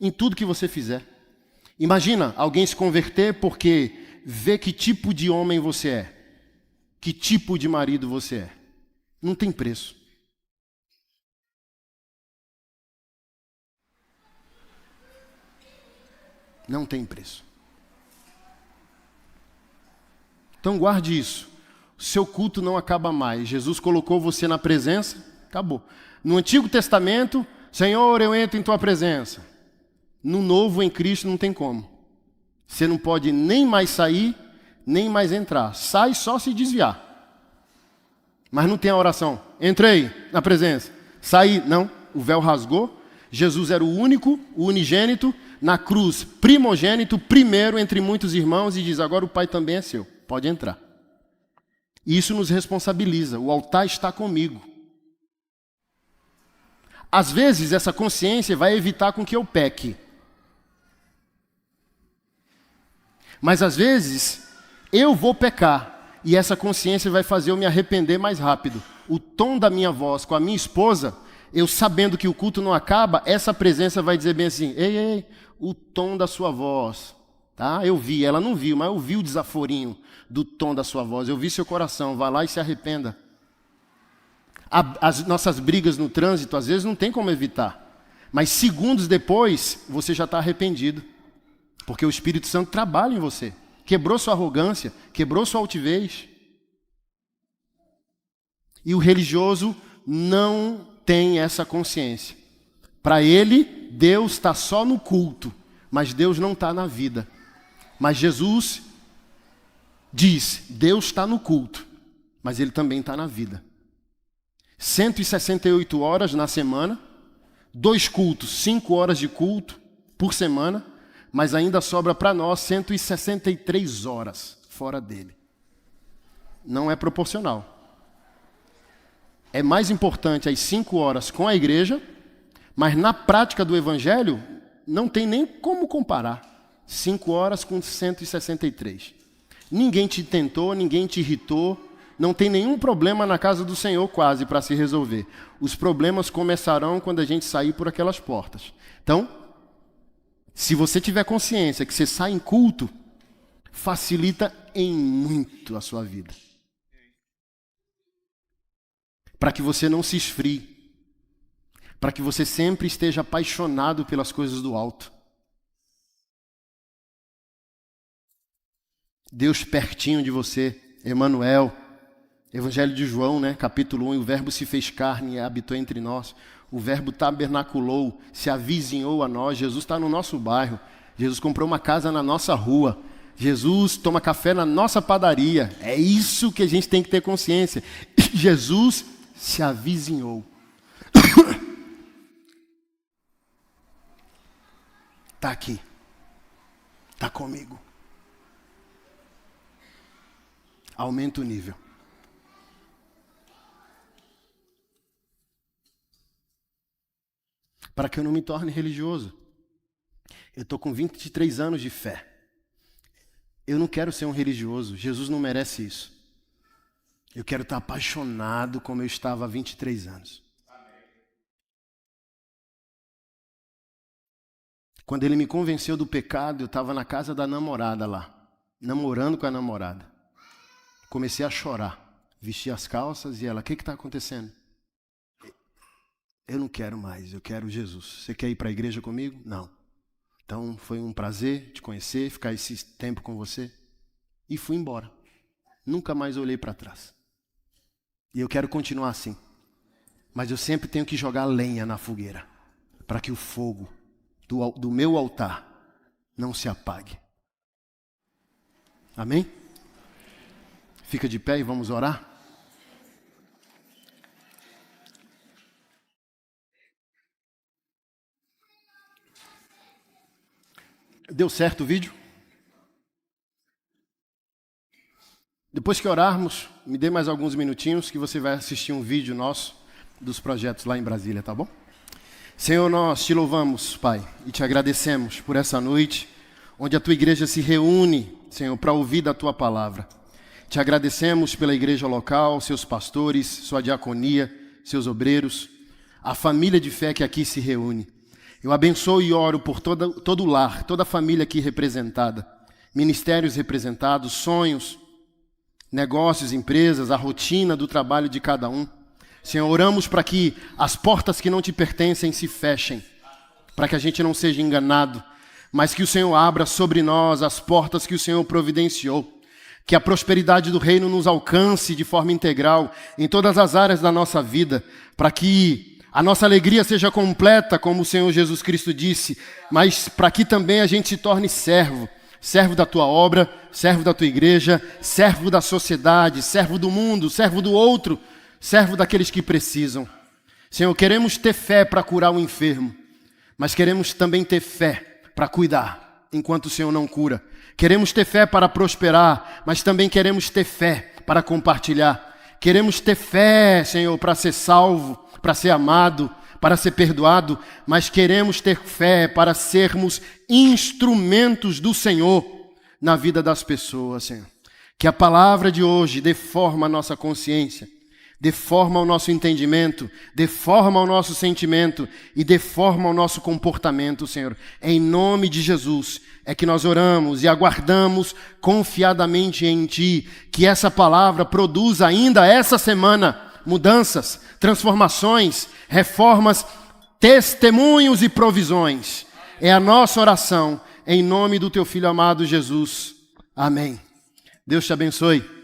Em tudo que você fizer. Imagina alguém se converter porque vê que tipo de homem você é. Que tipo de marido você é. Não tem preço. Não tem preço. Então guarde isso. O seu culto não acaba mais. Jesus colocou você na presença, acabou. No Antigo Testamento, Senhor, eu entro em tua presença. No Novo, em Cristo, não tem como. Você não pode nem mais sair, nem mais entrar. Sai só se desviar. Mas não tem a oração. Entrei na presença. Saí, não. O véu rasgou. Jesus era o único, o unigênito, na cruz, primogênito, primeiro entre muitos irmãos, e diz, agora o Pai também é seu. Pode entrar. E isso nos responsabiliza. O altar está comigo. Às vezes, essa consciência vai evitar com que eu peque. Mas às vezes, eu vou pecar. E essa consciência vai fazer eu me arrepender mais rápido. O tom da minha voz com a minha esposa, eu sabendo que o culto não acaba, essa presença vai dizer bem assim, ei, o tom da sua voz, tá? Eu vi, ela não viu, mas eu vi o desaforinho do tom da sua voz, eu vi seu coração, vá lá e se arrependa. As nossas brigas no trânsito, às vezes não tem como evitar, mas segundos depois, você já está arrependido, porque o Espírito Santo trabalha em você. Quebrou sua arrogância, quebrou sua altivez. E o religioso não tem essa consciência. Para ele, Deus está só no culto, mas Deus não está na vida. Mas Jesus diz, Deus está no culto, mas Ele também está na vida. 168 horas na semana, 2 cultos, 5 horas de culto por semana, mas ainda sobra para nós 163 horas fora dele. Não é proporcional. É mais importante as 5 horas com a igreja, mas na prática do evangelho não tem nem como comparar 5 horas com 163. Ninguém te tentou, ninguém te irritou, não tem nenhum problema na casa do Senhor quase para se resolver. Os problemas começarão quando a gente sair por aquelas portas. Então, se você tiver consciência que você sai em culto, facilita em muito a sua vida. Para que você não se esfrie. Para que você sempre esteja apaixonado pelas coisas do alto. Deus pertinho de você, Emanuel. Evangelho de João, né? Capítulo 1, o verbo se fez carne e habitou entre nós. O verbo tabernaculou, se avizinhou a nós. Jesus está no nosso bairro. Jesus comprou uma casa na nossa rua. Jesus toma café na nossa padaria. É isso que a gente tem que ter consciência. Jesus se avizinhou. Está aqui. Está comigo. Aumenta o nível. Para que eu não me torne religioso. Eu estou com 23 anos de fé. Eu não quero ser um religioso. Jesus não merece isso. Eu quero estar apaixonado como eu estava há 23 anos. Quando ele me convenceu do pecado, eu estava na casa da namorada lá, namorando com a namorada. Comecei a chorar, vesti as calças e ela, o que está acontecendo? Eu não quero mais, eu quero Jesus. Você quer ir para a igreja comigo? Não. Então foi um prazer te conhecer, ficar esse tempo com você. E fui embora. Nunca mais olhei para trás. E eu quero continuar assim. Mas eu sempre tenho que jogar lenha na fogueira, para que o fogo do meu altar não se apague. Amém? Fica de pé e vamos orar. Deu certo o vídeo? Depois que orarmos, me dê mais alguns minutinhos que você vai assistir um vídeo nosso dos projetos lá em Brasília, tá bom? Senhor, nós te louvamos, Pai, e te agradecemos por essa noite, onde a tua igreja se reúne, Senhor, para ouvir da tua palavra. Te agradecemos pela igreja local, seus pastores, sua diaconia, seus obreiros, a família de fé que aqui se reúne. Eu abençoo e oro por todo o lar, toda a família aqui representada, ministérios representados, sonhos, negócios, empresas, a rotina do trabalho de cada um. Senhor, oramos para que as portas que não te pertencem se fechem, para que a gente não seja enganado, mas que o Senhor abra sobre nós as portas que o Senhor providenciou, que a prosperidade do reino nos alcance de forma integral em todas as áreas da nossa vida, para que a nossa alegria seja completa, como o Senhor Jesus Cristo disse, mas para que também a gente se torne servo, servo da tua obra, servo da tua igreja, servo da sociedade, servo do mundo, servo do outro, servo daqueles que precisam. Senhor, queremos ter fé para curar o enfermo, mas queremos também ter fé para cuidar, enquanto o Senhor não cura. Queremos ter fé para prosperar, mas também queremos ter fé para compartilhar. Queremos ter fé, Senhor, para ser salvo, para ser amado, para ser perdoado, mas queremos ter fé para sermos instrumentos do Senhor na vida das pessoas, Senhor. Que a palavra de hoje dê forma à nossa consciência, dê forma ao nosso entendimento, dê forma ao nosso sentimento e dê forma ao nosso comportamento, Senhor. Em nome de Jesus é que nós oramos e aguardamos confiadamente em Ti, que essa palavra produza ainda essa semana mudanças, transformações, reformas, testemunhos e provisões. É a nossa oração, em nome do Teu Filho amado Jesus. Amém. Deus te abençoe.